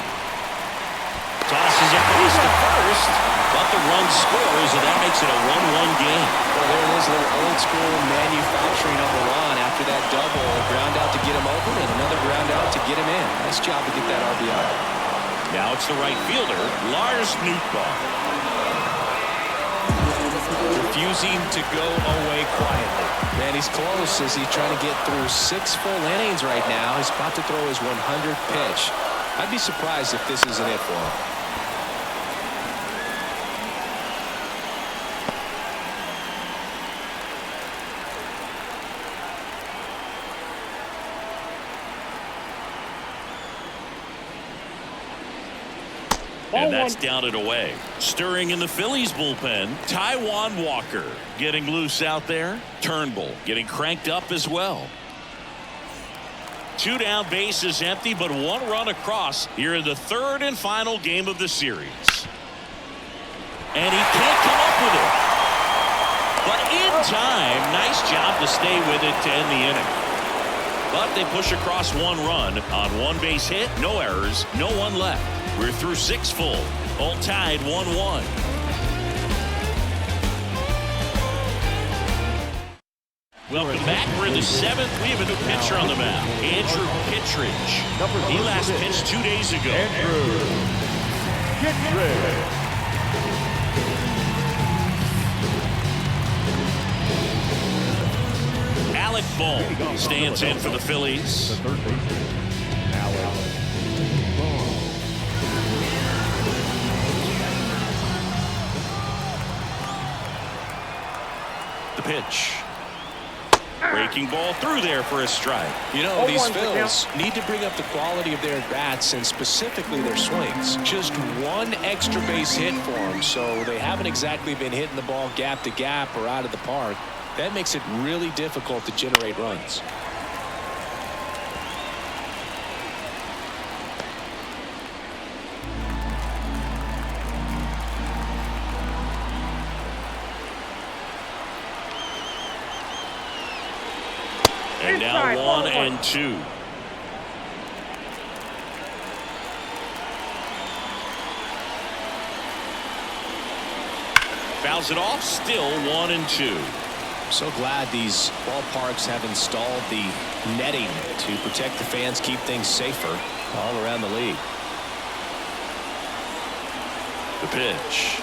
Speaker 1: Tosses it across to first, but the run scores, and that makes it a 1-1 game.
Speaker 2: Well, there it is, a little old school manufacturing of the run after that double. A ground out to get him open and another ground out to get him in. Nice job to get that RBI.
Speaker 1: Now it's the right fielder, Lars Nootbaar.
Speaker 2: Refusing to go away quietly. Man, he's close as he's trying to get through 6 full innings right now. He's about to throw his 100th pitch. I'd be surprised if this isn't it for him.
Speaker 1: And that's down and away. Stirring in the Phillies bullpen, Taijuan Walker getting loose out there. Turnbull getting cranked up as well. 2 down, bases empty, but 1 run across here in the 3rd and final game of the series. And he can't come up with it. But in time, nice job to stay with it to end the inning. But they push across 1 run on 1 base hit, no errors, no one left. We're through 6 full, all tied 1-1. Welcome back. We're in the 7th. We have a new pitcher on the mound, Andrew Kittredge. He last pitched 2 days ago.
Speaker 3: Andrew Kittredge.
Speaker 1: Alec Bohm stands in for the Phillies.
Speaker 3: The third baseman, Alec Bohm.
Speaker 1: The pitch. Breaking ball through there for a strike.
Speaker 2: You know,
Speaker 4: Oh,
Speaker 2: these
Speaker 4: one to
Speaker 2: Phils need to bring up the quality of their bats and specifically their swings. Just 1 extra base hit for them, so they haven't exactly been hitting the ball gap to gap or out of the park. That makes it really difficult to generate runs.
Speaker 1: And now 1 and 2. Fouls it off, still 1 and 2.
Speaker 2: So glad these ballparks have installed the netting to protect the fans, keep things safer all around the league.
Speaker 1: The pitch.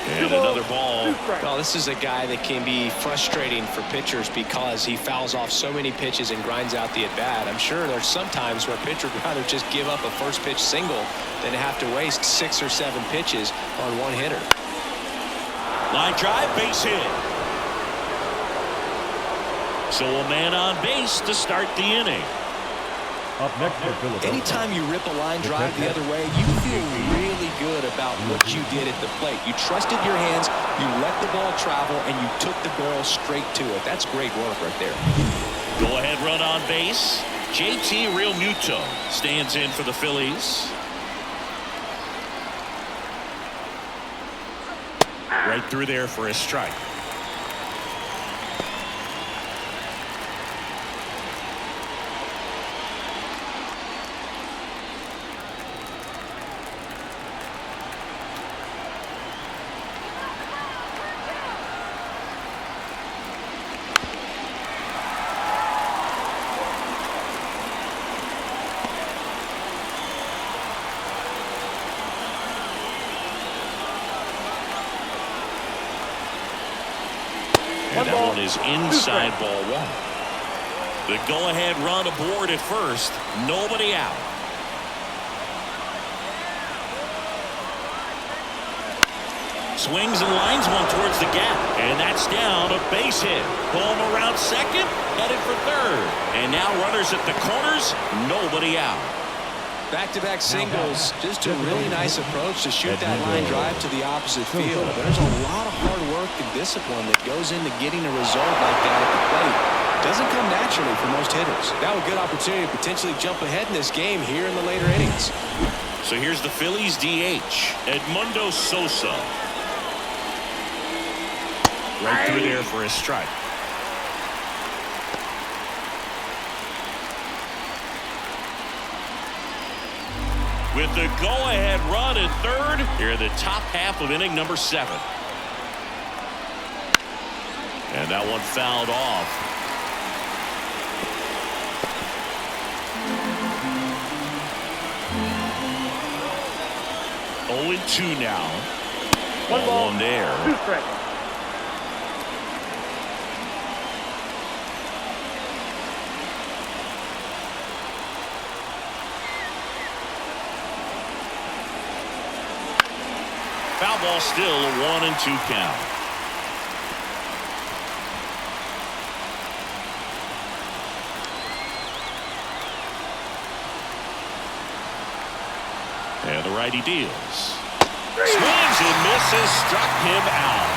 Speaker 1: And another ball.
Speaker 2: Well, this is a guy that can be frustrating for pitchers because he fouls off so many pitches and grinds out the at-bat. I'm sure there's some times where a pitcher would rather just give up a first pitch single than have to waste 6 or 7 pitches on 1 hitter.
Speaker 1: Line drive, base hit. So a man on base to start the inning.
Speaker 3: Up next for Philadelphia.
Speaker 2: Anytime you rip a line drive the other way, you feel really good about what you did at the plate. You trusted your hands, you let the ball travel, and you took the barrel straight to it. That's great work right there.
Speaker 1: Go ahead run on base. JT Realmuto stands in for the Phillies. Right through there for a strike. And that one is inside ball one. The go-ahead run aboard at first. Nobody out. Swings and lines one towards the gap. And that's down, a base hit. Ball around second, headed for third. And now runners at the corners, nobody out.
Speaker 2: Back-to-back singles, just a really nice approach to shoot that line drive to the opposite field. There's a lot of hard work and discipline that goes into getting a result like that at the plate. Doesn't come naturally for most hitters. Now a good opportunity to potentially jump ahead in this game here in the later innings.
Speaker 1: So here's the Phillies DH, Edmundo Sosa. Right through there for a strike. With the go-ahead run at third, here in the top half of inning number 7. And that one fouled off. Oh and 2 now.
Speaker 4: One ball,
Speaker 1: on there.
Speaker 4: 2 strikes.
Speaker 1: Foul ball, still a 1 and 2 count. And the righty deals. Swings and misses, struck him out.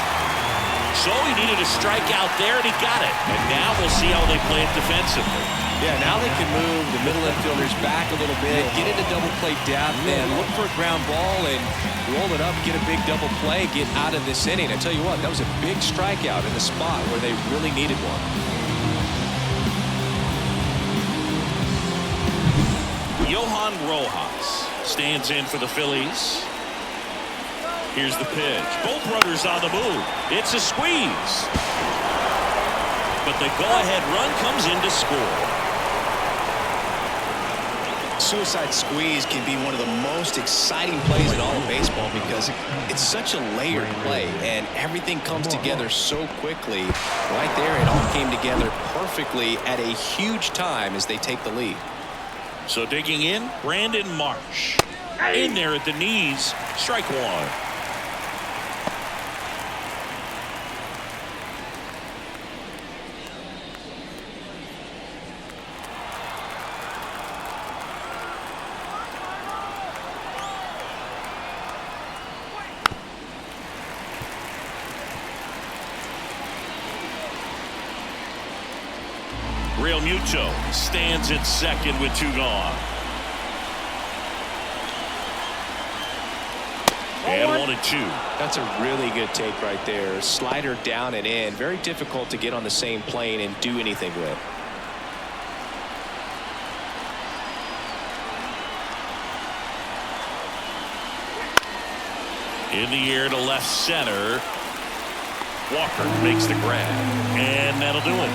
Speaker 1: So he needed a strikeout there, and he got it. And now we'll see how they play it defensively.
Speaker 2: Yeah, now they can move the middle infielders back a little bit, get into double play depth, and look for a ground ball and roll it up, get a big double play, get out of this inning. I tell you what, that was a big strikeout in the spot where they really needed one.
Speaker 1: Johan Rojas stands in for the Phillies. Here's the pitch. Both runners on the move. It's a squeeze. But the go-ahead run comes in to score.
Speaker 2: Suicide squeeze can be one of the most exciting plays in all of baseball because it's such a layered play and everything comes together so quickly. Right there, it all came together perfectly at a huge time as they take the lead.
Speaker 1: So digging in, Brandon Marsh. In there at the knees, strike one. Real Muto stands at second with 2 gone. And 1 and 2.
Speaker 2: That's a really good take right there. Slider down and in. Very difficult to get on the same plane and do anything with.
Speaker 1: In the air to left center. Walker makes the grab. And that'll do it.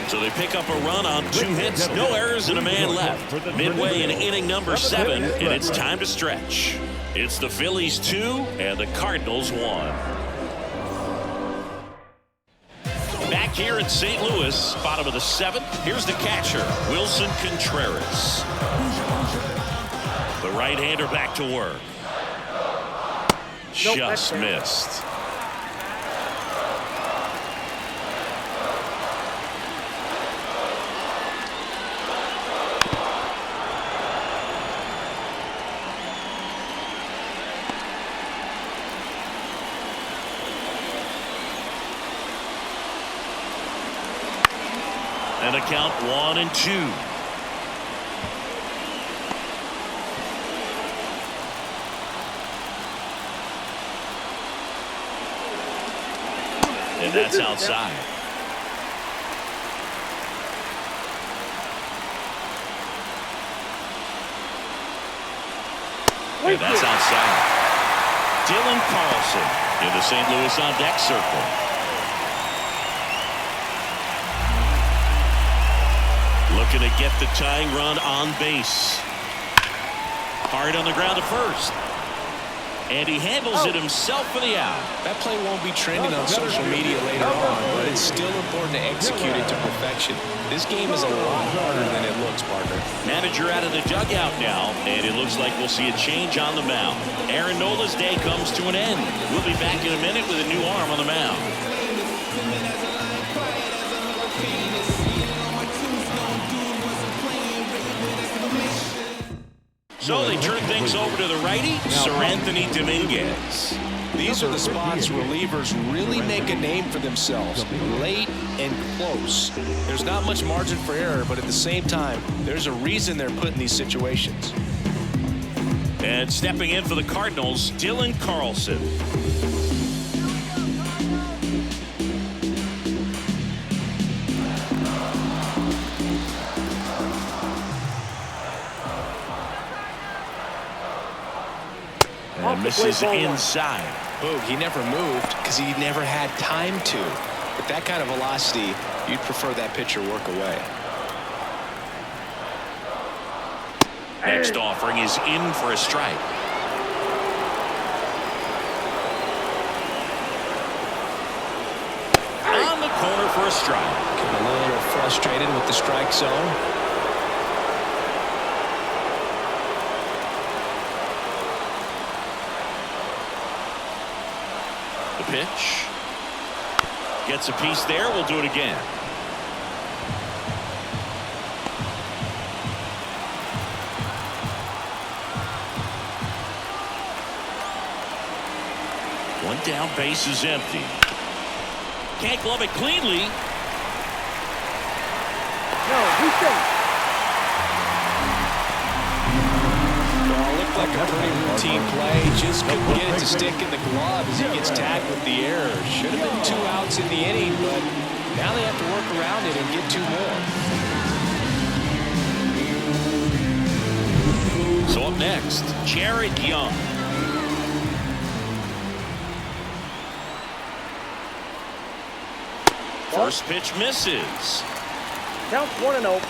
Speaker 1: So they pick up a run on 2 hits, no errors, and a man left. Midway in inning number 7, and it's time to stretch. It's the Phillies 2 and the Cardinals 1. Back here in St. Louis, bottom of the 7th, here's the catcher, Wilson Contreras. The right-hander back to work. Just missed. And a count 1 and 2. And that's outside. And that's outside. Dylan Carlson in the St. Louis on deck circle. Looking to get the tying run on base. Hard on the ground to first. And he handles it himself for the out.
Speaker 2: That play won't be trending on social media later on, but it's still important to execute it to perfection. This game is a lot harder than it looks, partner.
Speaker 1: Manager out of the dugout now, and it looks like we'll see a change on the mound. Aaron Nola's day comes to an end. We'll be back in a minute with a new arm on the mound. So they turn things over to the righty, Sir Anthony Dominguez.
Speaker 2: These are the spots relievers really make a name for themselves, late and close. There's not much margin for error, but at the same time, there's a reason they're put in these situations.
Speaker 1: And stepping in for the Cardinals, Dylan Carlson. And misses inside.
Speaker 2: Boog, he never moved because he never had time to. With that kind of velocity, you'd prefer that pitcher work away.
Speaker 1: Next offering is in for a strike. On the corner for a strike.
Speaker 2: Getting a little frustrated with the strike zone.
Speaker 1: The pitch. Gets a piece there. We'll do it again. One down, base is empty. Can't glove it cleanly.
Speaker 4: No, he's safe.
Speaker 2: Looked like a pretty routine play. Just couldn't get it to stick in the glove as he gets tagged with the error. Should have been 2 outs in the inning, but now they have to work around it and get 2 more.
Speaker 1: So up next, Jared Young. First pitch misses.
Speaker 4: Counts 1-0.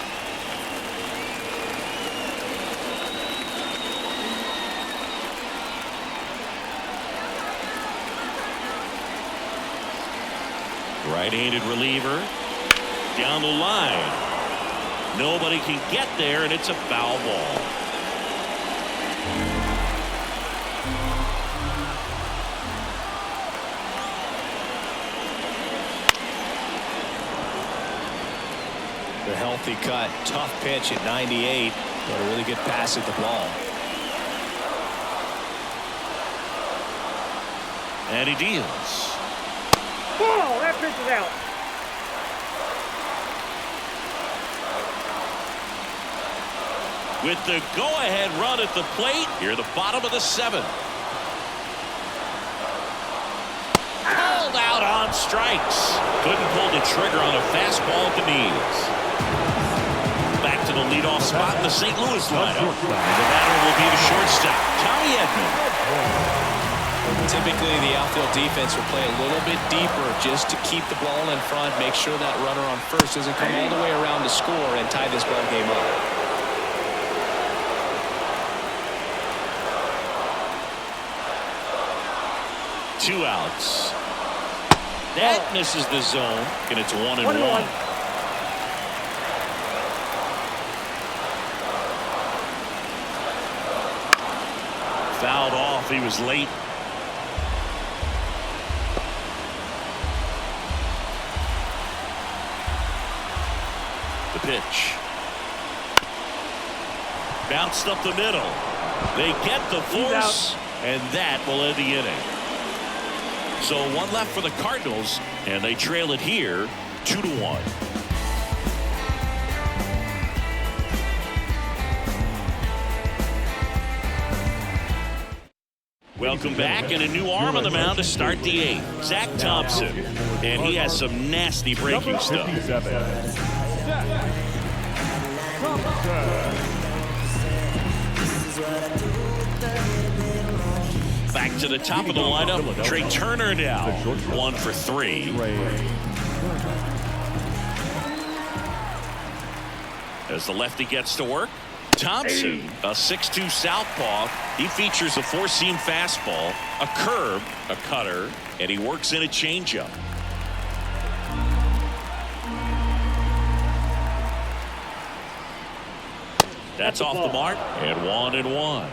Speaker 1: Right-handed reliever down the line. Nobody can get there, and it's a foul ball.
Speaker 2: The healthy cut, tough pitch at 98, but a really good pass at the ball.
Speaker 1: And he deals.
Speaker 4: Ball, that pitch is out.
Speaker 1: With the go-ahead run at the plate, here the bottom of the 7th. Called out on strikes. Couldn't pull the trigger on a fastball at the knees. Back to the leadoff spot in the St. Louis lineup. The batter will be the shortstop, Tommy Edman.
Speaker 2: Typically, the outfield defense will play a little bit deeper just to keep the ball in front, make sure that runner on first doesn't come all the way around to score and tie this ball game up.
Speaker 1: Two outs. That misses the zone, and it's 1-1. Fouled off. He was late. The pitch. Bounced up the middle. They get the force, and that will end the inning. So 1 left for the Cardinals, and they trail it here 2-1. Welcome back, and a new arm on the mound to start the 8th. Zach Thompson, and he has some nasty breaking stuff. Back to the top of the lineup, Trey Turner now, 1 for 3. As the lefty gets to work, Thompson, a 6'2 southpaw. He features a four-seam fastball, a curve, a cutter, and he works in a changeup. That's off the mark, and 1-1.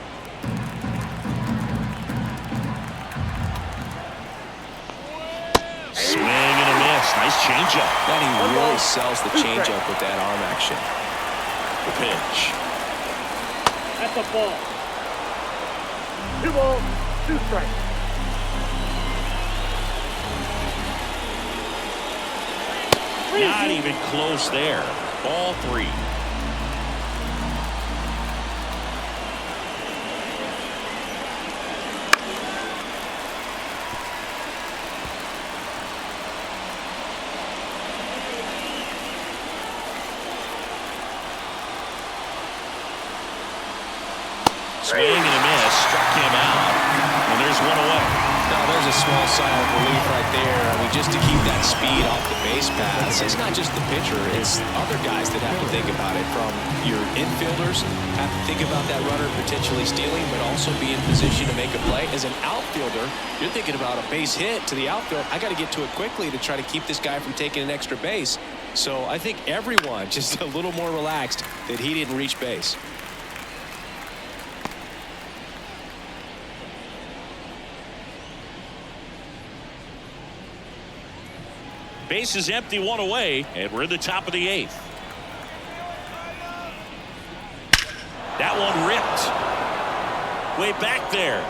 Speaker 1: Swing and a miss. Nice changeup.
Speaker 2: And he really sells the changeup with that arm action.
Speaker 1: The pitch.
Speaker 4: That's a ball. 2 balls, 2 strikes.
Speaker 1: Not even close there. Ball 3. Swing and a miss. Struck him out. And there's 1 away.
Speaker 2: Now there's a small sign of relief right there. I mean, just to keep that speed off the base paths. It's not just the pitcher. It's other guys that have to think about it. From your infielders have to think about that runner potentially stealing, but also be in position to make a play. As an outfielder, you're thinking about a base hit to the outfield. I got to get to it quickly to try to keep this guy from taking an extra base. So I think everyone just a little more relaxed that he didn't reach base.
Speaker 1: Base is empty, 1 away, and we're in the top of the 8th. That one ripped. Way back there.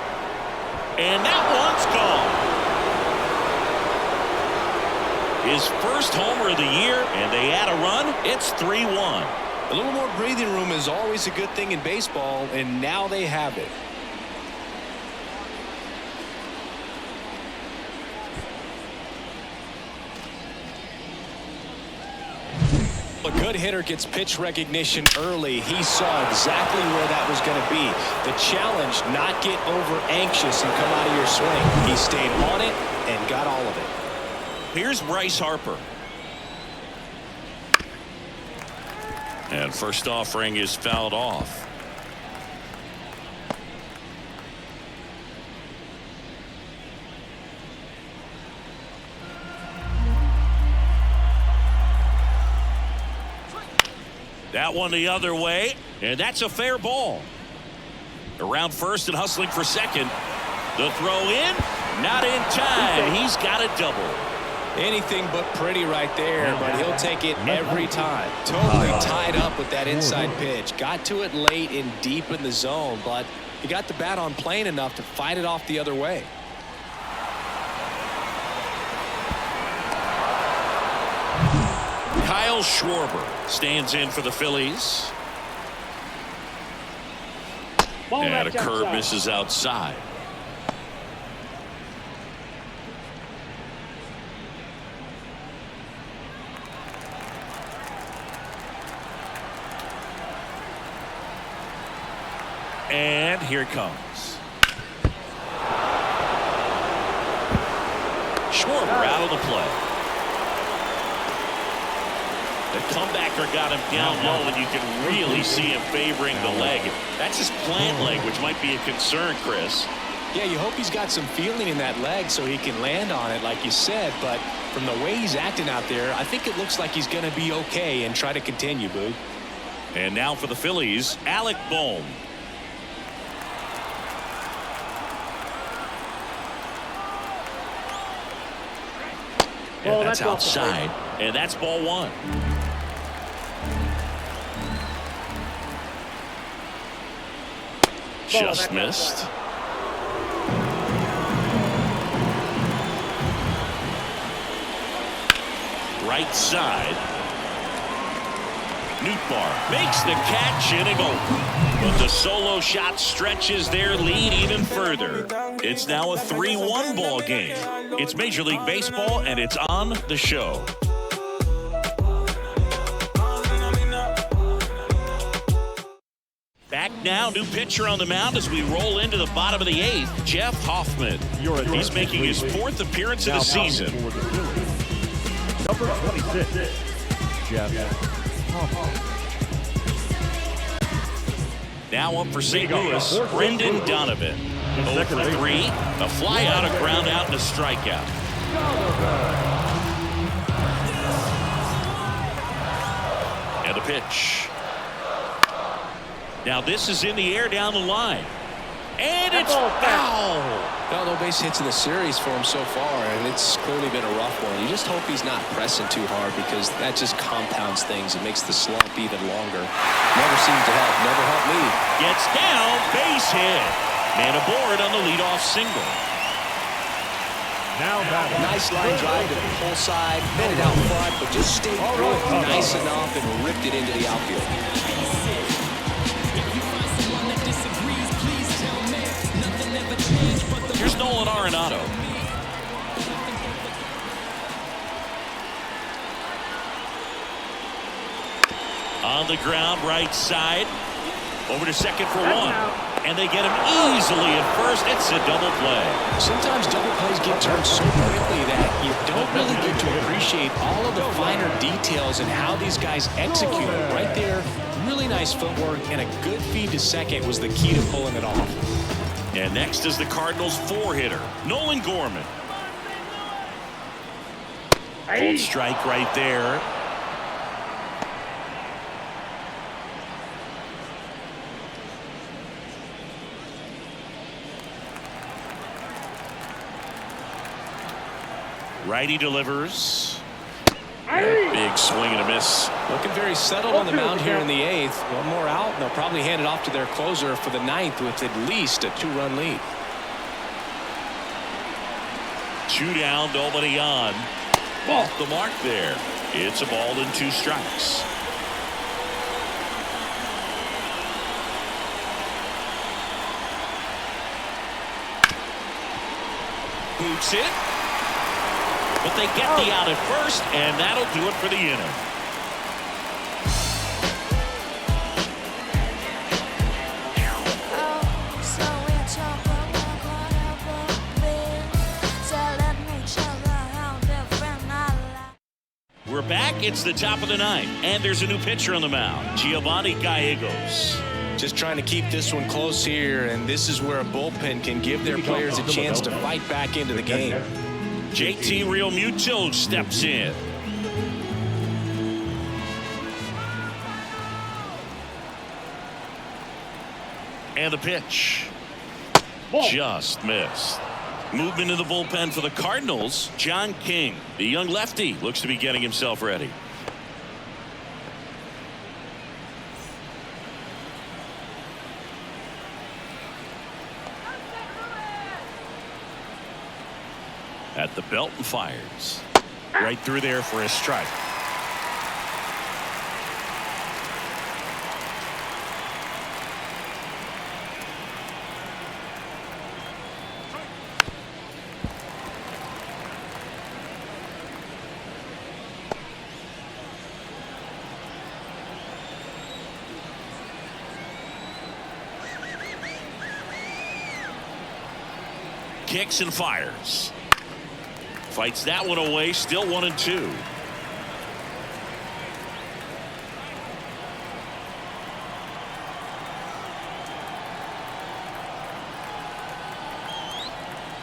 Speaker 1: And that one's gone. His first homer of the year, and they add a run. It's 3-1.
Speaker 2: A little more breathing room is always a good thing in baseball, and now they have it. A good hitter gets pitch recognition early. He saw exactly where that was going to be. The challenge, not get over anxious and come out of your swing. He stayed on it and got all of it.
Speaker 1: Here's Bryce Harper. And first offering is fouled off. That one the other way, and that's a fair ball. Around first and hustling for second. The throw in, not in time. He's got a double.
Speaker 2: Anything but pretty right there, but he'll take it every time. Totally tied up with that inside pitch. Got to it late and deep in the zone, but he got the bat on plane enough to fight it off the other way.
Speaker 1: Kyle Schwarber stands in for the Phillies. And a curve misses outside. And here it comes. Schwarber out of the play. The comebacker got him down low, and you can really see him favoring the leg. That's his plant leg, which might be a concern, Chris.
Speaker 2: Yeah, you hope he's got some feeling in that leg so he can land on it, like you said. But from the way he's acting out there, I think it looks like he's going to be okay and try to continue, Boog.
Speaker 1: And now for the Phillies, Alec Bohm. And that's outside, and that's ball 1. Just missed. Right side. Nootbaar makes the catch, inning over. But the solo shot stretches their lead even further. It's now a 3-1 ball game. It's Major League Baseball, and it's on the show. Back now, new pitcher on the mound as we roll into the bottom of the 8th, Jeff Hoffman. He's making his 4th appearance of the season.
Speaker 3: Number 26, Jeff Hoffman.
Speaker 1: Now up for St. Louis, Brendan Donovan. 0 for 3, a fly out, a ground out, and a strikeout. And a pitch. Now this is in the air down the line. And it's foul.
Speaker 2: Well, no base hits in the series for him so far, and it's clearly been a rough one. You just hope he's not pressing too hard, because that just compounds things. It makes the slump even longer. Never seemed to help. Never helped me.
Speaker 1: Gets down, base hit. Man aboard on the leadoff single.
Speaker 3: Now batting.
Speaker 2: Nice line drive to the pull side. Met it out front, but just stayed through it nice enough and ripped it into the outfield.
Speaker 1: Here's Nolan Arenado. On the ground, right side. Over to second for one. And they get him easily at first. It's a double play.
Speaker 2: Sometimes double plays get turned so quickly that you don't really get to appreciate all of the finer details and how these guys execute it. Right there, really nice footwork, and a good feed to second was the key to pulling it off.
Speaker 1: And next is the Cardinals' 4-hitter, Nolan Gorman. Cold strike right there. Righty delivers. Big swing and a miss.
Speaker 2: Looking very settled on the mound here in the 8th. One more out, and they'll probably hand it off to their closer for the 9th with at least a 2-run lead.
Speaker 1: 2 down, nobody on. Off the mark there. It's a ball and 2 strikes. Boots it. But they get the out at first, and that'll do it for the inning. We're back. It's the top of the 9th, and there's a new pitcher on the mound, Giovanni Gallegos.
Speaker 2: Just trying to keep this one close here, and this is where a bullpen can give their players a chance to fight back into the game.
Speaker 1: JT Realmuto steps in. And the pitch. Just missed. Movement in the bullpen for the Cardinals. John King, the young lefty, looks to be getting himself ready. At the belt and fires. Right through there for a strike. Kicks and fires. Fights that one away, still 1-2.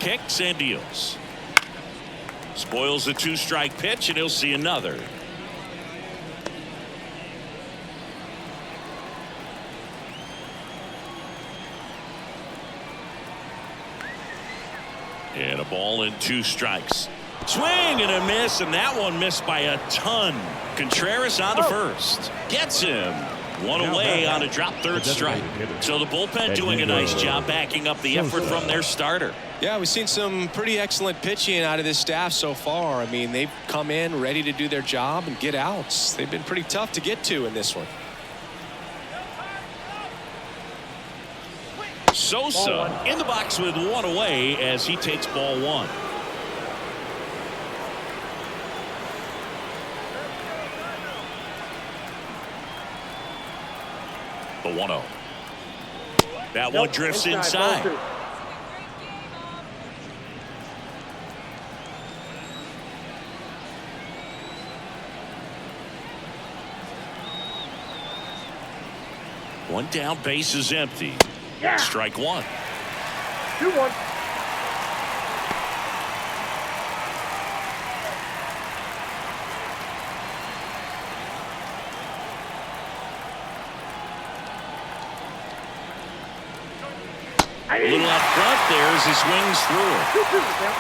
Speaker 1: Kicks and deals. Spoils the 2-strike pitch, and he'll see another. And a ball and 2 strikes. Swing and a miss, and that one missed by a ton. Contreras on to first. Gets him. One away on a drop third strike. So the bullpen doing a nice job backing up the effort from their starter.
Speaker 2: Yeah, we've seen some pretty excellent pitching out of this staff so far. I mean, they've come in ready to do their job and get outs. They've been pretty tough to get to in this one.
Speaker 1: Sosa in the box with 1 away as he takes ball 1. The 1-0. That one drifts inside. One down, base is empty.
Speaker 4: Yeah.
Speaker 1: Strike one.
Speaker 4: 2-1.
Speaker 1: A little up front there as he swings through it.
Speaker 4: 2-2, yeah.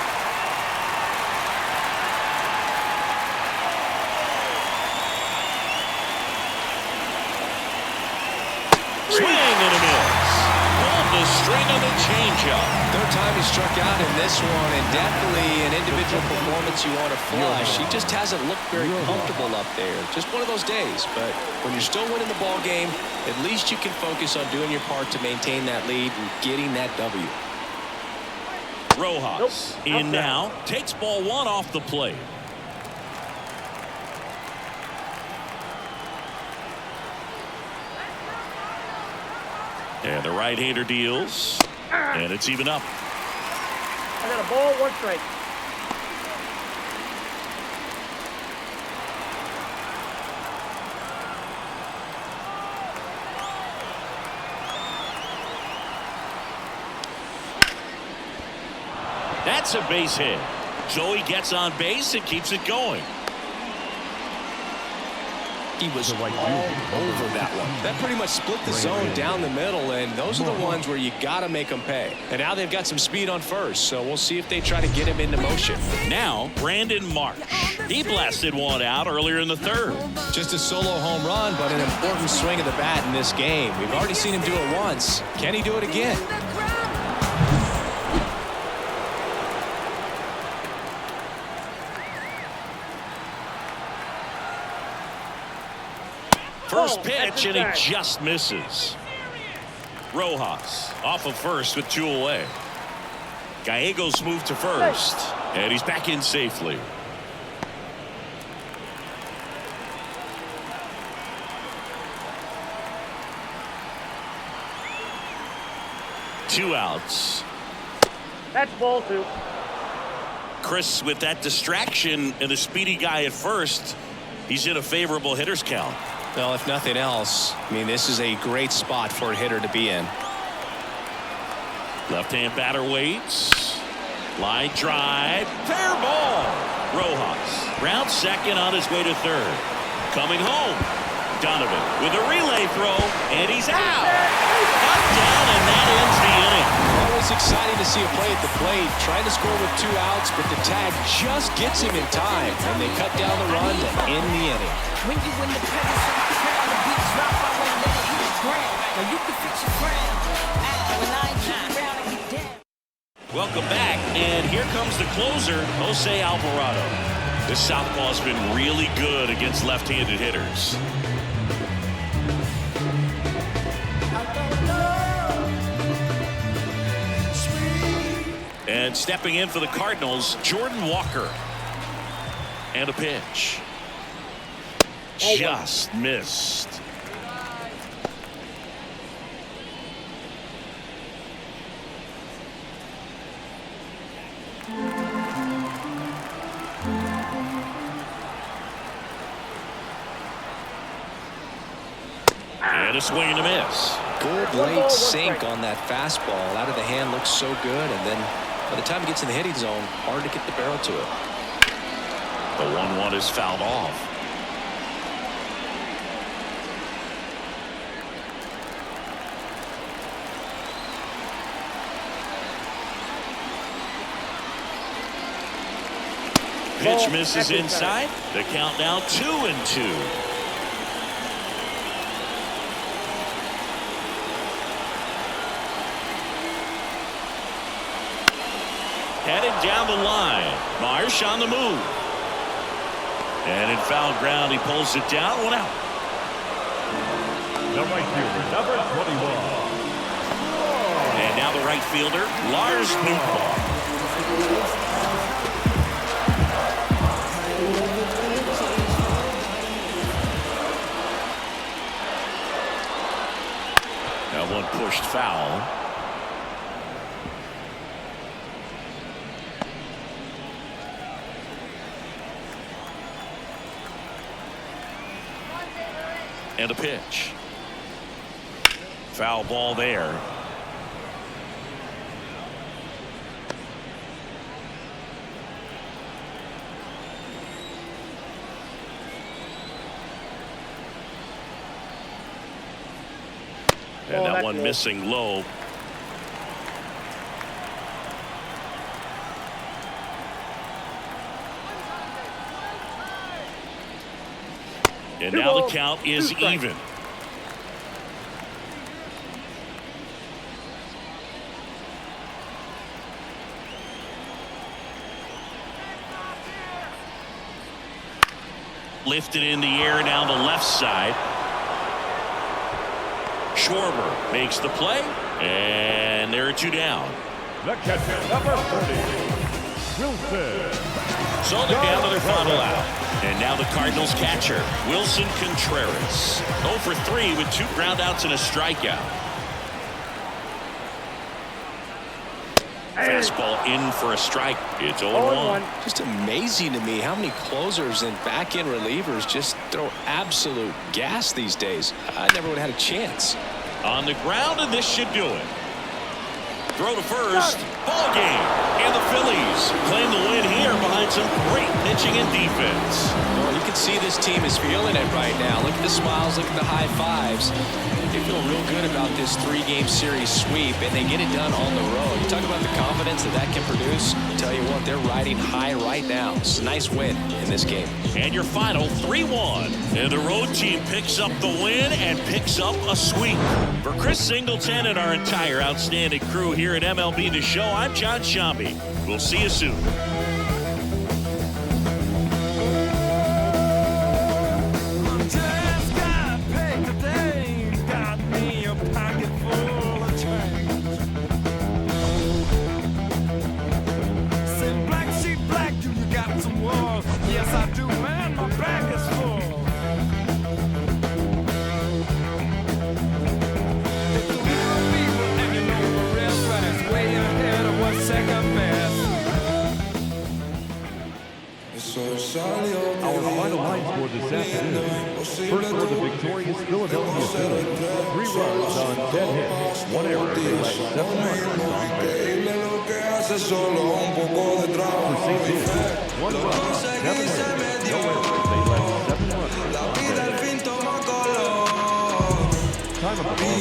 Speaker 1: Swing and a miss. Pulled the string of the changeup.
Speaker 2: Third time he struck out in this one, and definitely an individual performance you want to flush. He just hasn't looked very comfortable up there. Just one of those days. But when you're still winning the ball game, at least you can focus on doing your part to maintain that lead and getting that W.
Speaker 1: Rojas in now, takes ball one off the plate. And the right-hander deals, and it's even up.
Speaker 4: I got a ball, 1 strike.
Speaker 1: That's a base hit. Joey gets on base and keeps it going.
Speaker 2: He was all over that one. That pretty much split the zone down the middle, and those are the ones where you got to make them pay. And now they've got some speed on first, so we'll see if they try to get him into motion.
Speaker 1: Now, Brandon Marsh. He blasted one out earlier in the third.
Speaker 2: Just a solo home run, but an important swing of the bat in this game. We've already seen him do it once. Can he do it again?
Speaker 1: First pitch, and he just misses. Rojas off of first with 2 away. Gallegos moved to first, and he's back in safely. Two outs.
Speaker 4: That's ball 2.
Speaker 1: Chris, with that distraction and the speedy guy at first, he's in a favorable hitter's count.
Speaker 2: Well, if nothing else, I mean, this is a great spot for a hitter to be in.
Speaker 1: Left-hand batter waits. Line drive. Fair ball. Rojas round second on his way to third. Coming home. Donovan with a relay throw, and he's out. Up, down, and that ends the inning.
Speaker 2: Always exciting to see a play at the plate. Trying to score with 2 outs, but the tag just gets him in time, and they cut down the run to end the inning.
Speaker 5: When you in the presence of the crowd, the beat drop, I won't let it hit the ground. Now you can fix your crown. When I ain't keep around and get down.
Speaker 1: Welcome back, and here comes the closer, Jose Alvarado. This southpaw's been really good against left-handed hitters. And stepping in for the Cardinals, Jordan Walker. And a pitch. Just missed. And a swing and a miss.
Speaker 2: Good late sink on that fastball. Out of the hand, looks so good, and then by the time it gets in the hitting zone, hard to get the barrel to it.
Speaker 1: The 1-1 is fouled off. Pitch misses inside. The count now 2-2. Headed down the line. Marsh on the move. And in foul ground, he pulls it down. 1 out.
Speaker 3: The right fielder, number 21.
Speaker 1: And now the right fielder, Lars Nootbaar. That one pushed foul. And a pitch. Foul ball there. And that one missing low. And now the count is even. Lifted in the air down the left side. Schwarber makes the play, and there are two down.
Speaker 3: The catcher, number 30, Wilson.
Speaker 1: So they're down to their final out. And now the Cardinals catcher, Wilson Contreras. 0 for 3 with 2 groundouts and a strikeout. Fastball in for a strike. It's 0-1.
Speaker 2: Just amazing to me how many closers and back-end relievers just throw absolute gas these days. I never would have had a chance.
Speaker 1: On the ground, and this should do it. Throw to first. Ball game. And the Phillies claim the win here behind some great pitching and defense.
Speaker 2: Well, you can see this team is feeling it right now. Look at the smiles. Look at the high fives. They feel real good about this 3-game series sweep, and they get it done on the road. You talk about the confidence that can produce. I'll tell you what, they're riding high right now. It's a nice win in this game.
Speaker 1: And your final 3-1. And the road team picks up the win and picks up a sweep. For Chris Singleton and our entire outstanding crew here at MLB The Show, I'm John Sciambi. We'll see you soon.
Speaker 3: Our final line score this afternoon. First for the victorious Philadelphia Phillies. 3 runs on 10 hits, 1 error. They led 7 runners on base. For St. Louis, 1 run, 7 errors, no errors. They led 7 runners on base. Time of the ball,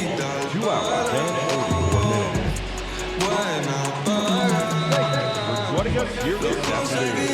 Speaker 3: 2 hours and 44 minutes. Thank you for joining us here this afternoon.